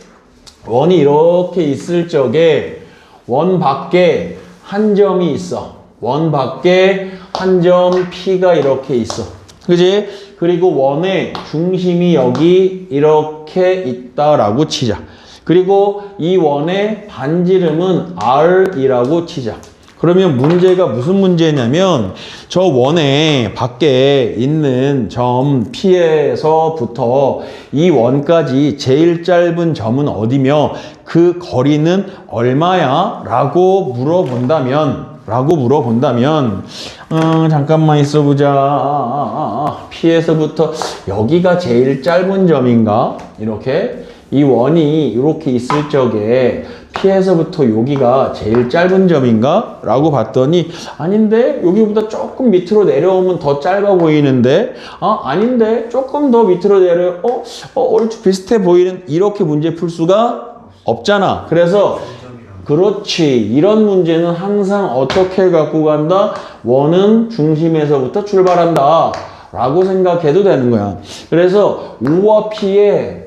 Speaker 1: 원이 이렇게 있을 적에 원 밖에 한 점이 있어. 원 밖에 한 점 P가 이렇게 있어. 그지? 그리고 원의 중심이 여기 이렇게 있다라고 치자. 그리고 이 원의 반지름은 R이라고 치자. 그러면 문제가 무슨 문제냐면 저 원의 밖에 있는 점 P에서부터 이 원까지 제일 짧은 점은 어디며 그 거리는 얼마야? 라고 물어본다면 잠깐만 있어보자. P에서부터 여기가 제일 짧은 점인가? 이렇게 이 원이 이렇게 있을 적에 P에서부터 여기가 제일 짧은 점인가? 라고 봤더니 아닌데? 여기보다 조금 밑으로 내려오면 더 짧아 보이는데? 아닌데? 조금 더 밑으로 내려 얼추 비슷해 보이는 이렇게 문제 풀 수가 없잖아. 그래서 그렇지. 이런 문제는 항상 어떻게 갖고 간다? 원은 중심에서부터 출발한다. 라고 생각해도 되는 거야. 그래서 O와 P의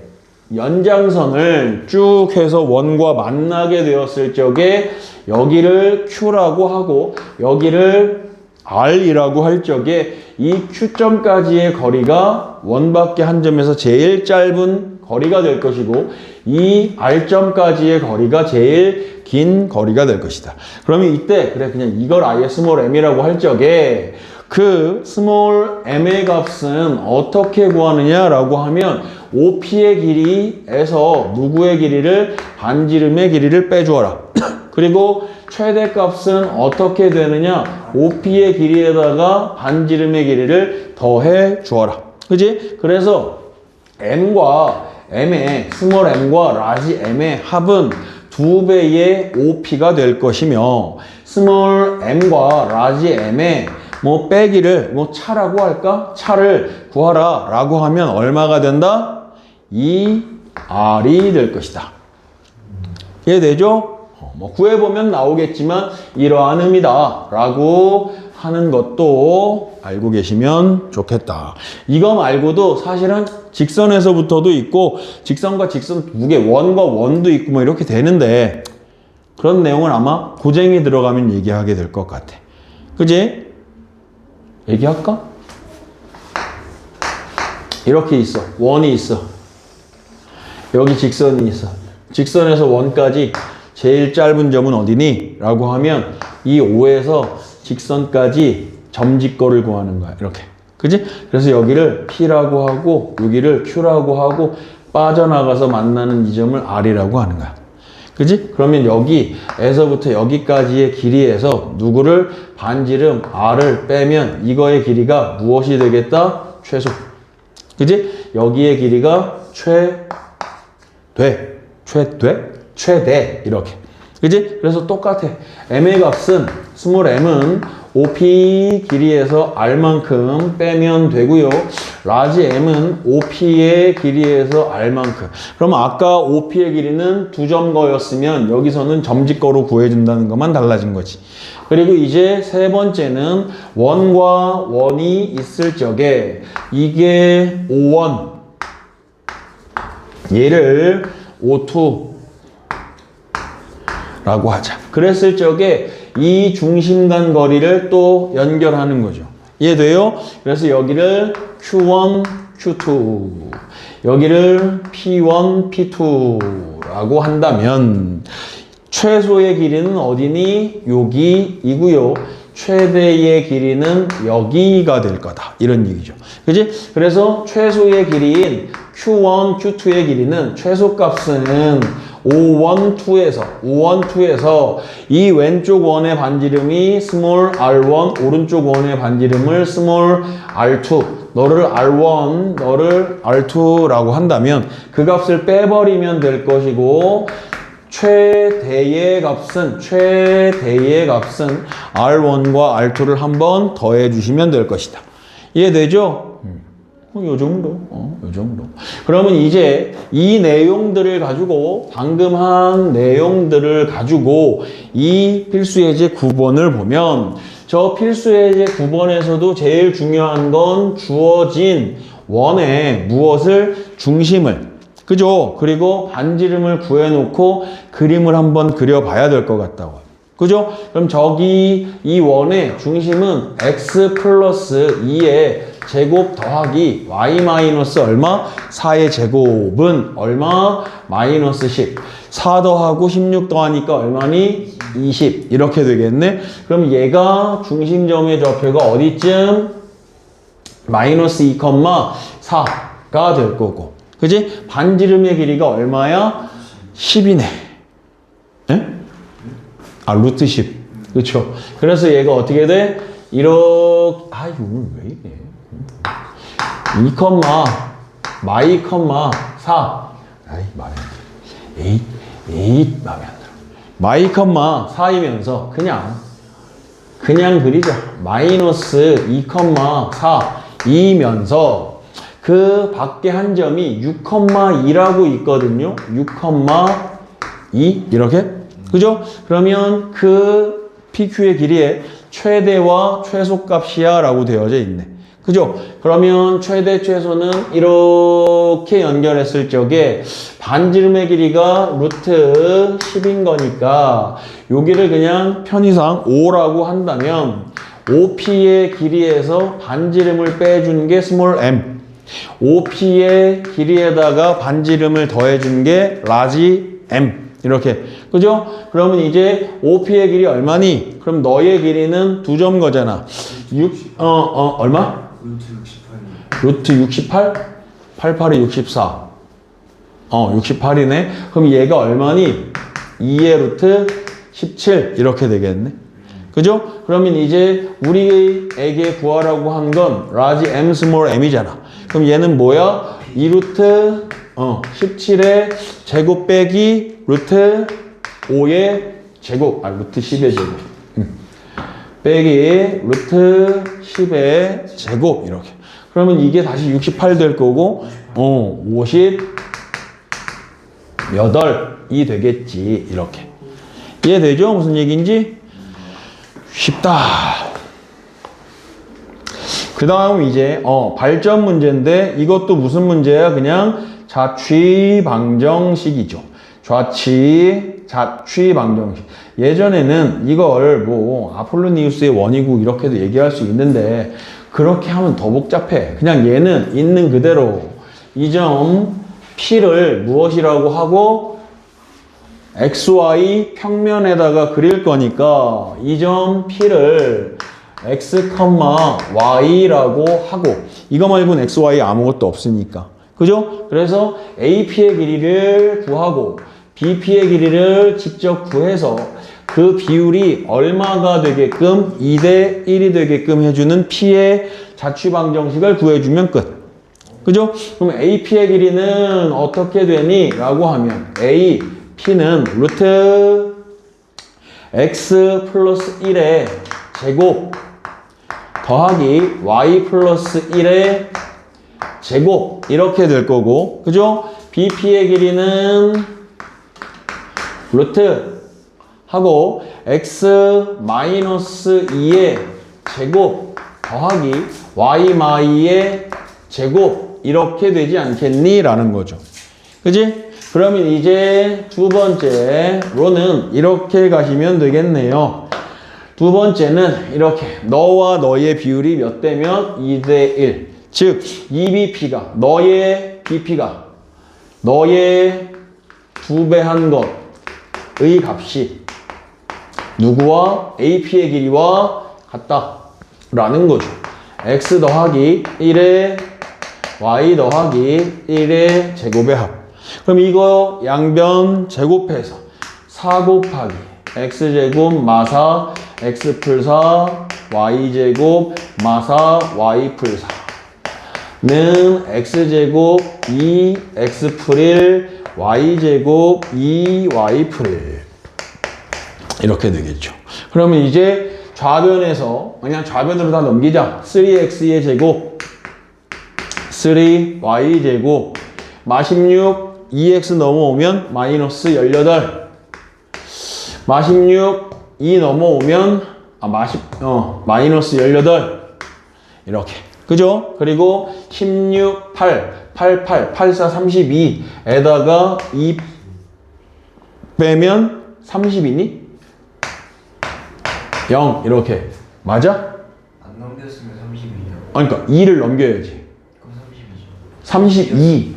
Speaker 1: 연장선을 쭉 해서 원과 만나게 되었을 적에 여기를 Q라고 하고 여기를 R이라고 할 적에 이 Q점까지의 거리가 원 밖에 한 점에서 제일 짧은 거리가 될 것이고 이 R점까지의 거리가 제일 긴 거리가 될 것이다. 그러면 이때 그래 그냥 이걸 아예 스몰 m이라고 할 적에 그 스몰 m의 값은 어떻게 구하느냐라고 하면 OP의 길이에서 누구의 길이를? 반지름의 길이를 빼주어라. 그리고 최대값은 어떻게 되느냐? OP의 길이에다가 반지름의 길이를 더해 주어라. 그지? 그래서 m과 m의 스몰 m과 라지 m의 합은 2배의 OP가 될 것이며 스몰 m과 라지 m의 빼기를 차라고 할까? 차를 구하라 라고 하면 얼마가 된다? 2R이 될 것이다. 이해되죠? 뭐 구해보면 나오겠지만 이러한 의미다 라고 하는 것도 알고 계시면 좋겠다. 이거 말고도 사실은 직선에서부터도 있고 직선과 직선 두 개, 원과 원도 있고 뭐 이렇게 되는데 그런 내용은 아마 고쟁이 들어가면 얘기하게 될 것 같아. 그지? 얘기할까? 이렇게 있어. 원이 있어. 여기 직선이 있어. 직선에서 원까지 제일 짧은 점은 어디니? 라고 하면 이 O에서 직선까지 점직거를 구하는 거야. 이렇게. 그지? 그래서 여기를 P라고 하고 여기를 Q라고 하고 빠져나가서 만나는 이 점을 R이라고 하는 거야. 그지? 그러면 여기에서부터 여기까지의 길이에서 누구를 반지름 R을 빼면 이거의 길이가 무엇이 되겠다? 최소. 그지? 여기의 길이가 최대 이렇게. 그지? 그래서 똑같아. m의 값은 스몰 m은 OP 길이에서 R만큼 빼면 되고요. 라지 m은 OP의 길이에서 R만큼. 그럼 아까 OP의 길이는 두 점거였으면 여기서는 점직거로 구해준다는 것만 달라진 거지. 그리고 이제 세 번째는 원과 원이 있을 적에 이게 O1 얘를 O2 라고 하자. 그랬을 적에 이 중심 간 거리를 또 연결하는 거죠. 이해돼요? 그래서 여기를 Q1, Q2 여기를 P1, P2라고 한다면 최소의 길이는 어디니? 여기이고요. 최대의 길이는 여기가 될 거다. 이런 얘기죠. 그지? 그래서 최소의 길이인 Q1, Q2의 길이는 최소값은 O1, 2에서 이 왼쪽 원의 반지름이 스몰 r1, 오른쪽 원의 반지름을 스몰 r2, 너를 r1, 너를 r2라고 한다면 그 값을 빼버리면 될 것이고 최대의 값은 r1과 r2를 한번 더해 주시면 될 것이다. 이해되죠? 요 정도. 요 정도. 그러면 이제 이 내용들을 가지고 방금 한 내용들을 가지고 이 필수예제 9번을 보면 저 필수예제 9번에서도 제일 중요한 건 주어진 원에 무엇을 중심을 그죠? 그리고 반지름을 구해놓고 그림을 한번 그려봐야 될 것 같다고. 그죠? 그럼 저기 이 원의 중심은 x 플러스 2의 제곱 더하기 y 마이너스 얼마? 4의 제곱은 얼마? 마이너스 10. 4 더하고 16 더하니까 얼마니? 20. 이렇게 되겠네. 그럼 얘가 중심점의 좌표가 어디쯤? 마이너스 2,4가 될 거고. 그지? 반지름의 길이가 얼마야? 10이네. 에? 아, 루트 10. 그쵸? 그래서 얘가 어떻게 돼? 이렇게, 이거 오늘 왜 이래? 2, 마이, 4. 아이, 마음에 안 들어. 8, 마음에 안 들어. 마이, 4이면서 그냥 그리자. 마이너스 2, 4이면서 그 밖에 한 점이 6,2라고 있거든요. 6,2 이렇게. 그죠? 그러면 그 PQ의 길이의 최대와 최소값이야 라고 되어져 있네. 그죠? 그러면 최대 최소는 이렇게 연결했을 적에 반지름의 길이가 루트 10인 거니까 여기를 그냥 편의상 5라고 한다면 OP의 길이에서 반지름을 빼준 게 스몰 m, OP의 길이에다가 반지름을 더해준 게 라지 m. 이렇게. 그죠? 그러면 이제 OP의 길이 얼마니? 그럼 너의 길이는 두 점 거잖아. 얼마? 루트 68? 88이 64. 68이네. 그럼 얘가 얼마니? 2의 루트 17. 이렇게 되겠네. 그죠? 그러면 이제 우리에게 구하라고 한 건 라지 m 스몰 m이잖아. 그럼 얘는 뭐야? 2 루트 17의 제곱 빼기 루트 5의 제곱, 루트 10의 제곱. 빼기 루트 10의 제곱, 이렇게. 그러면 이게 다시 68 될 거고, 58이 되겠지, 이렇게. 이해되죠? 무슨 얘기인지? 쉽다. 그 다음 이제 발전 문제인데 이것도 무슨 문제야? 그냥 자취방정식이죠. 자취방정식. 예전에는 이걸 뭐 아폴로니우스의 원이고 이렇게도 얘기할 수 있는데 그렇게 하면 더 복잡해. 그냥 얘는 있는 그대로 이 점 P를 무엇이라고 하고 XY 평면에다가 그릴 거니까 이 점 P를 X, Y라고 하고 이거 말고는 X, Y 아무것도 없으니까. 그죠? 그래서 AP의 길이를 구하고 BP의 길이를 직접 구해서 그 비율이 얼마가 되게끔 2대 1이 되게끔 해주는 P의 자취방정식을 구해주면 끝. 그죠? 그럼 AP의 길이는 어떻게 되니? 라고 하면 A, P는 루트 X 플러스 1의 제곱 더하기 Y 플러스 1의 제곱 이렇게 될 거고 그죠? BP의 길이는 루트 하고 X 마이너스 2의 제곱 더하기 Y 마이의 제곱 이렇게 되지 않겠니? 라는 거죠. 그지? 그러면 이제 두 번째로는 이렇게 가시면 되겠네요. 두 번째는 이렇게 너와 너의 비율이 몇 대면 2대 1. 즉 2BP가 너의 BP가 너의 2배 한 것의 값이 누구와 AP의 길이와 같다 라는 거죠. X 더하기 1의 Y 더하기 1의 제곱의 합. 그럼 이거 양변 제곱해서 4 곱하기 X제곱 마사 X 풀4 Y제곱 마사 Y 풀4는 X제곱 2 X 풀1 Y제곱 2 Y 풀1 이렇게 되겠죠. 그러면 이제 좌변에서 그냥 좌변으로 다 넘기자. 3X의 제곱 3Y 제곱 마16 2X 넘어오면 마이너스 18 마16 2 넘어오면 마이너스 18 이렇게 그죠? 그리고 16 8 84 32에다가 2 빼면 30이니? 0 이렇게 맞아?
Speaker 4: 안 넘겼으면 30이죠.
Speaker 1: 그러니까 2를 넘겨야지.
Speaker 4: 그럼 30이죠.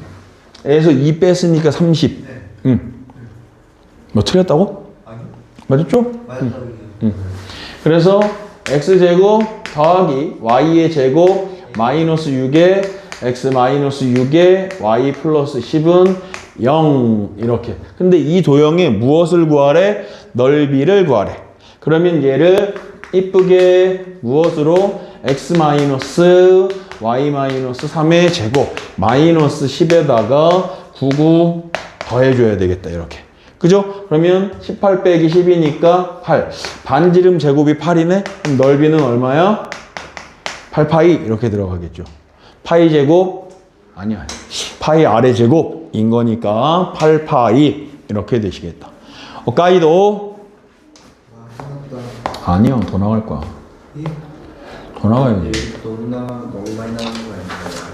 Speaker 1: 32에서 2 뺐으니까 30.
Speaker 4: 네.
Speaker 1: 응. 뭐 틀렸다고?
Speaker 4: 아니.
Speaker 1: 맞았죠?
Speaker 4: 맞았다고요.
Speaker 1: 그래서 x제곱 더하기 y의 제곱 마이너스 6에 x 마이너스 6에 y 플러스 10은 0 이렇게. 근데 이 도형의 무엇을 구하래? 넓이를 구하래. 그러면 얘를 이쁘게 무엇으로? x 마이너스 y 마이너스 3의 제곱 마이너스 10에다가 99 더해줘야 되겠다 이렇게. 그죠? 그러면 18 빼기 10이니까 8. 반지름 제곱이 8이네? 그럼 넓이는 얼마야? 8파이 이렇게 들어가겠죠. 파이 제곱? 아니야. 파이 아래 제곱인 거니까 8파이 이렇게 되시겠다. 까이도? 아니요. 더 나갈 거야.
Speaker 4: 예?
Speaker 1: 더 나가야지.
Speaker 4: 너무 많이 나오는 거 아닌가요?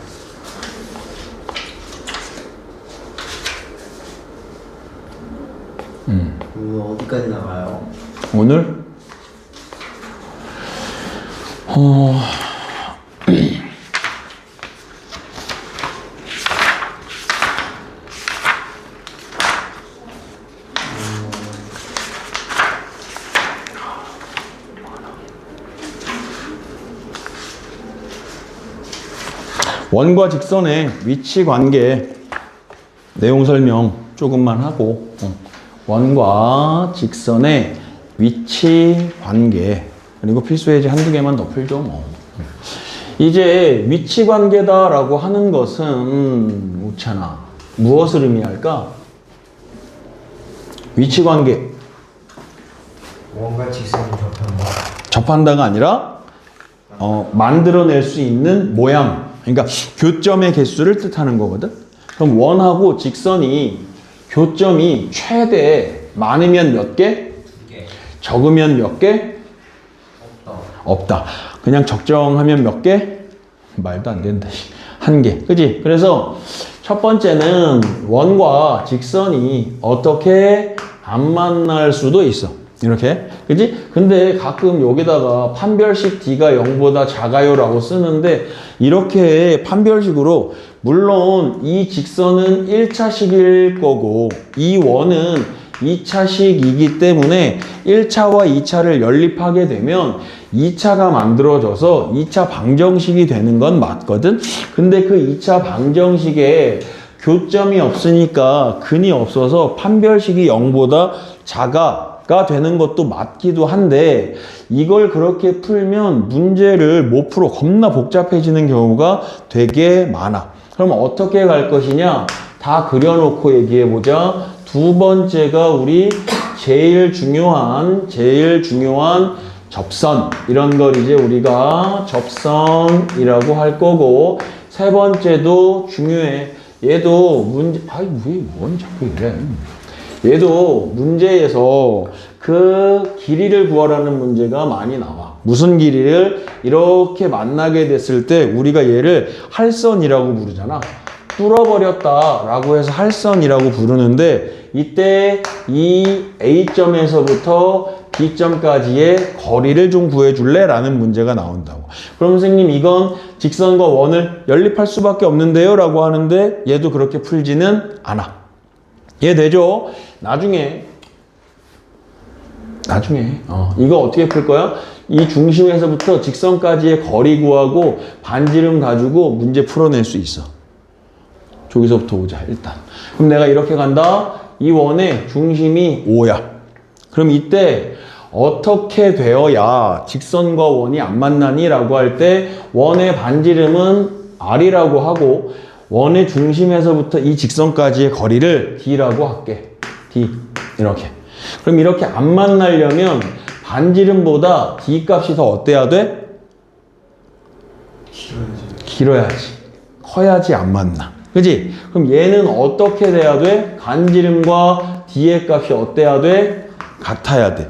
Speaker 4: 어디까지 나가요?
Speaker 1: 오늘? 원과 직선의 위치 관계 내용 설명 조금만 하고 원과 직선의 위치 관계 그리고 필수 예제 한두 개만 더 풀죠 뭐. 이제 위치 관계다라고 하는 것은 우찬아 무엇을 의미할까? 위치 관계
Speaker 4: 원과 직선이 접한다.
Speaker 1: 접한다가 아니라 만들어낼 수 있는 모양 그러니까 교점의 개수를 뜻하는 거거든. 그럼 원하고 직선이 교점이 최대 많으면 몇 개? 적으면 몇 개? 없다. 그냥 적정하면 몇 개? 말도 안 된다. 한 개. 그지? 그래서 첫 번째는 원과 직선이 어떻게 안 만날 수도 있어. 이렇게. 그지? 근데 가끔 여기다가 판별식 D가 0보다 작아요 라고 쓰는데 이렇게 판별식으로 물론 이 직선은 1차식일 거고 이 원은 2차식이기 때문에 1차와 2차를 연립하게 되면 2차가 만들어져서 2차 방정식이 되는 건 맞거든? 근데 그 2차 방정식에 교점이 없으니까 근이 없어서 판별식이 0보다 작아가 되는 것도 맞기도 한데 이걸 그렇게 풀면 문제를 못 풀어 겁나 복잡해지는 경우가 되게 많아. 그럼 어떻게 갈 것이냐? 다 그려놓고 얘기해보자. 두 번째가 우리 제일 중요한 접선. 이런 걸 이제 우리가 접선이라고 할 거고 세 번째도 중요해. 얘도 문제, 아이, 뭔 자꾸 이래. 얘도 문제에서 그 길이를 구하라는 문제가 많이 나와. 무슨 길이를 이렇게 만나게 됐을 때 우리가 얘를 할선이라고 부르잖아. 뚫어버렸다 라고 해서 할선이라고 부르는데 이때 이 A점에서부터 B점까지의 거리를 좀 구해줄래? 라는 문제가 나온다고. 그럼 선생님 이건 직선과 원을 연립할 수밖에 없는데요? 라고 하는데 얘도 그렇게 풀지는 않아. 이해되죠? 나중에 이거 어떻게 풀 거야? 이 중심에서부터 직선까지의 거리 구하고 반지름 가지고 문제 풀어낼 수 있어. 저기서부터 오자 일단. 그럼 내가 이렇게 간다. 이 원의 중심이 5야. 그럼 이때 어떻게 되어야 직선과 원이 안 만나니? 라고 할 때 원의 반지름은 R이라고 하고 원의 중심에서부터 이 직선까지의 거리를 D라고 할게. D. 이렇게. 그럼 이렇게 안 만나려면 반지름보다 D 값이 더 어때야 돼? 길어야지. 커야지 안 만나. 그지? 그럼 얘는 어떻게 돼야 돼? 간지름과 D의 값이 어때야 돼? 같아야 돼.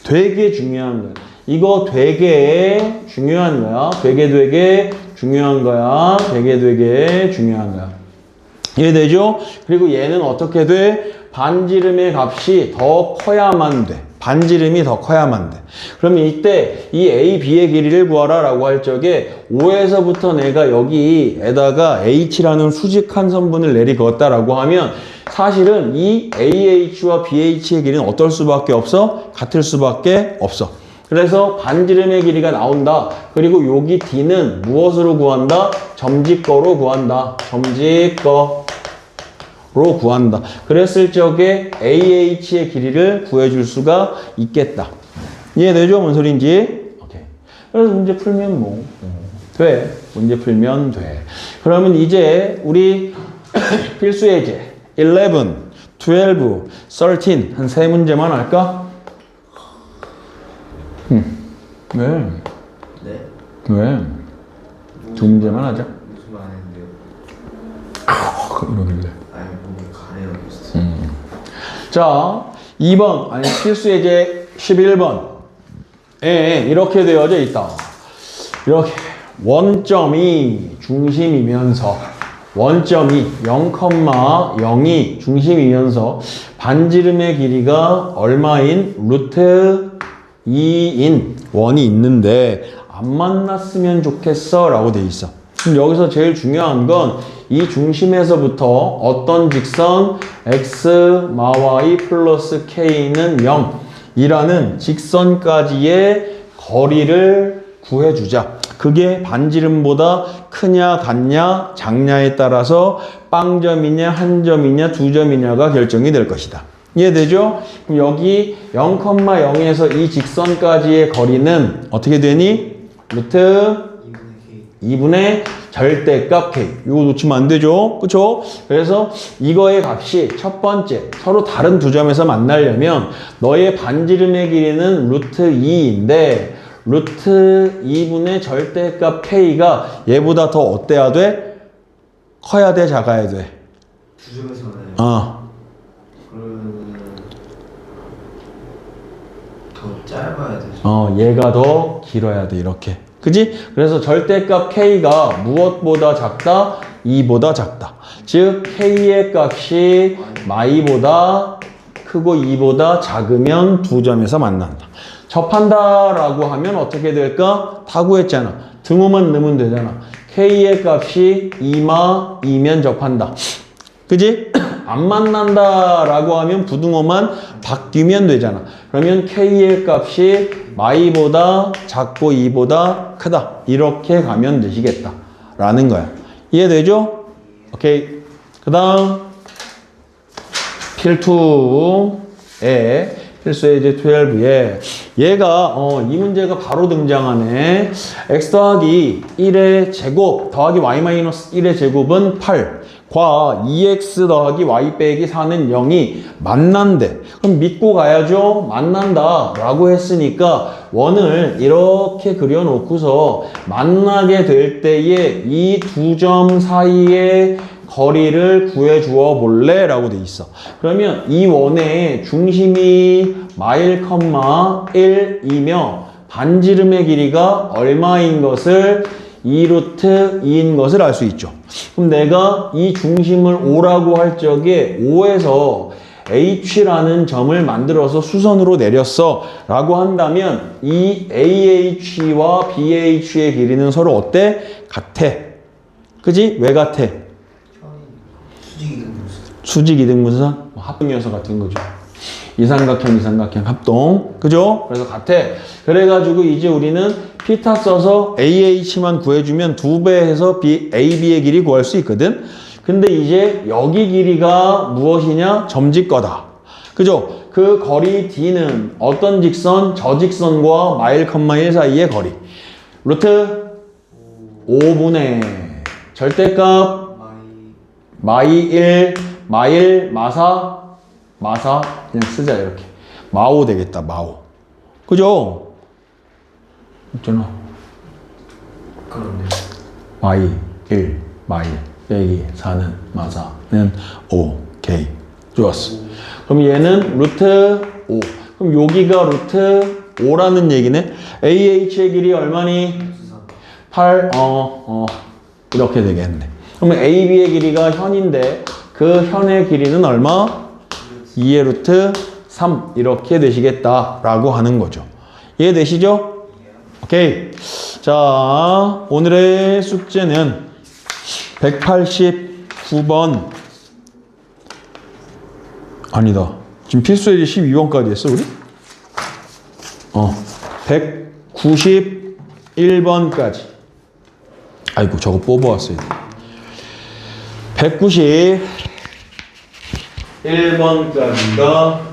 Speaker 1: 되게 중요한 거야. 이거 되게 중요한 거야. 되게 중요한 거야. 되게 중요한 거야. 이해되죠? 그리고 얘는 어떻게 돼? 반지름의 값이 더 커야만 돼. 반지름이 더 커야만 돼. 그러면 이때 이 A, B의 길이를 구하라 라고 할 적에 5에서부터 내가 여기에다가 H라는 수직한 선분을 내리걷다라고 하면 사실은 이 AH와 BH의 길이는 어떨 수밖에 없어? 같을 수밖에 없어. 그래서 반지름의 길이가 나온다. 그리고 여기 D는 무엇으로 구한다? 점직거로 구한다. 점직거. 로 구한다. 그랬을 적에 AH의 길이를 구해줄 수가 있겠다. 이해되죠? 뭔 소린지? 오케이. 그래서 문제 풀면 뭐 돼. 문제 풀면 돼. 그러면 이제 우리 필수 예제 11, 12, 13 한 세 문제만 할까? 왜?
Speaker 4: 네?
Speaker 1: 왜? 두 문제만 하자.
Speaker 4: 무슨 말 했는데요?
Speaker 1: 이러길래.
Speaker 4: 아니 몸이 가래요.
Speaker 1: 자, 2번, 아니, 필수 예제 11번. 이렇게 되어져 있다. 이렇게. 원점이 중심이면서, 원점이 0,0이 중심이면서, 반지름의 길이가 얼마인? 루트 2인 원이 있는데, 안 만났으면 좋겠어. 라고 돼 있어. 그럼 여기서 제일 중요한 건 이 중심에서부터 어떤 직선 x y 플러스 k는 0 이라는 직선까지의 거리를 구해주자. 그게 반지름보다 크냐 같냐 작냐에 따라서 빵점이냐 한 점이냐 두 점이냐가 결정이 될 것이다. 이해되죠? 그럼 여기 0,0에서 이 직선까지의 거리는 어떻게 되니? 루트 2분의 절대값 k. 이거 놓치면 안 되죠? 그쵸? 그래서 이거의 값이 첫 번째, 서로 다른 두 점에서 만나려면 너의 반지름의 길이는 루트 2인데 루트 2분의 절대값 k가 얘보다 더 어때야 돼? 커야 돼? 작아야 돼?
Speaker 4: 두 점에서 만나요. 그러면 더 짧아야 되죠.
Speaker 1: 얘가 더 길어야 돼 이렇게. 그지? 그래서 절대값 k가 무엇보다 작다? 2보다 작다. 즉 k의 값이 마이보다 크고 2보다 작으면 두 점에서 만난다. 접한다라고 하면 어떻게 될까? 다 구했잖아. 등호만 넣으면 되잖아. k의 값이 2마 2면 접한다. 그지? 안 만난다라고 하면 부등호만 바뀌면 되잖아. 그러면 k의 값이 마이보다 작고 2보다 크다. 이렇게 가면 되시겠다. 라는 거야. 이해되죠? 오케이. 그 다음 필수에 이제 12에 얘가 이 문제가 바로 등장하네. x 더하기 1의 제곱 더하기 y 마이너스 1의 제곱은 8 과 2x 더하기 y 빼기 4는 0이 만난대. 그럼 믿고 가야죠. 만난다 라고 했으니까 원을 이렇게 그려놓고서 만나게 될 때에 이 두 점 사이의 거리를 구해주어 볼래? 라고 돼 있어. 그러면 이 원의 중심이 마일, 1이며 반지름의 길이가 얼마인 것을 2루트 2인 것을 알 수 있죠. 그럼 내가 이 중심을 O라고 할 적에 O에서 H라는 점을 만들어서 수선으로 내렸어 라고 한다면 이 AH와 BH의 길이는 서로 어때? 같아. 그지? 왜 같아? 수직 이등분선? 합동연서 같은 거죠. 이삼각형 합동. 그죠? 그래서 같아. 그래가지고 이제 우리는 피타 써서 AH만 구해주면 2배 해서 AB의 길이 구할 수 있거든. 근데 이제 여기 길이가 무엇이냐? 점집 거다. 그죠? 그 거리 D는 어떤 직선? 저 직선과 마일, 1 사이의 거리. 루트 5분의 절대값 마이 1, 마일, 마사 그냥 쓰자 이렇게. 마오 되겠다. 마오. 그죠? 있잖아.
Speaker 4: 그렇네.
Speaker 1: 마이 1, 마일 빼기 4는 마사는 5. 오케이. 좋았어. 그럼 얘는 루트 5. 그럼 여기가 루트 5라는 얘기네. AH의 길이 얼마니? 8, 이렇게 되겠네. 그러면 AB의 길이가 현인데 그 현의 길이는 얼마? 2의 루트 3 이렇게 되시겠다라고 하는 거죠. 이해되시죠? 오케이. 자, 오늘의 숙제는 189번 아니다. 지금 필수예제 12번까지 했어 우리? 191번까지. 아이고 저거 뽑아왔어야 돼. 191번까지가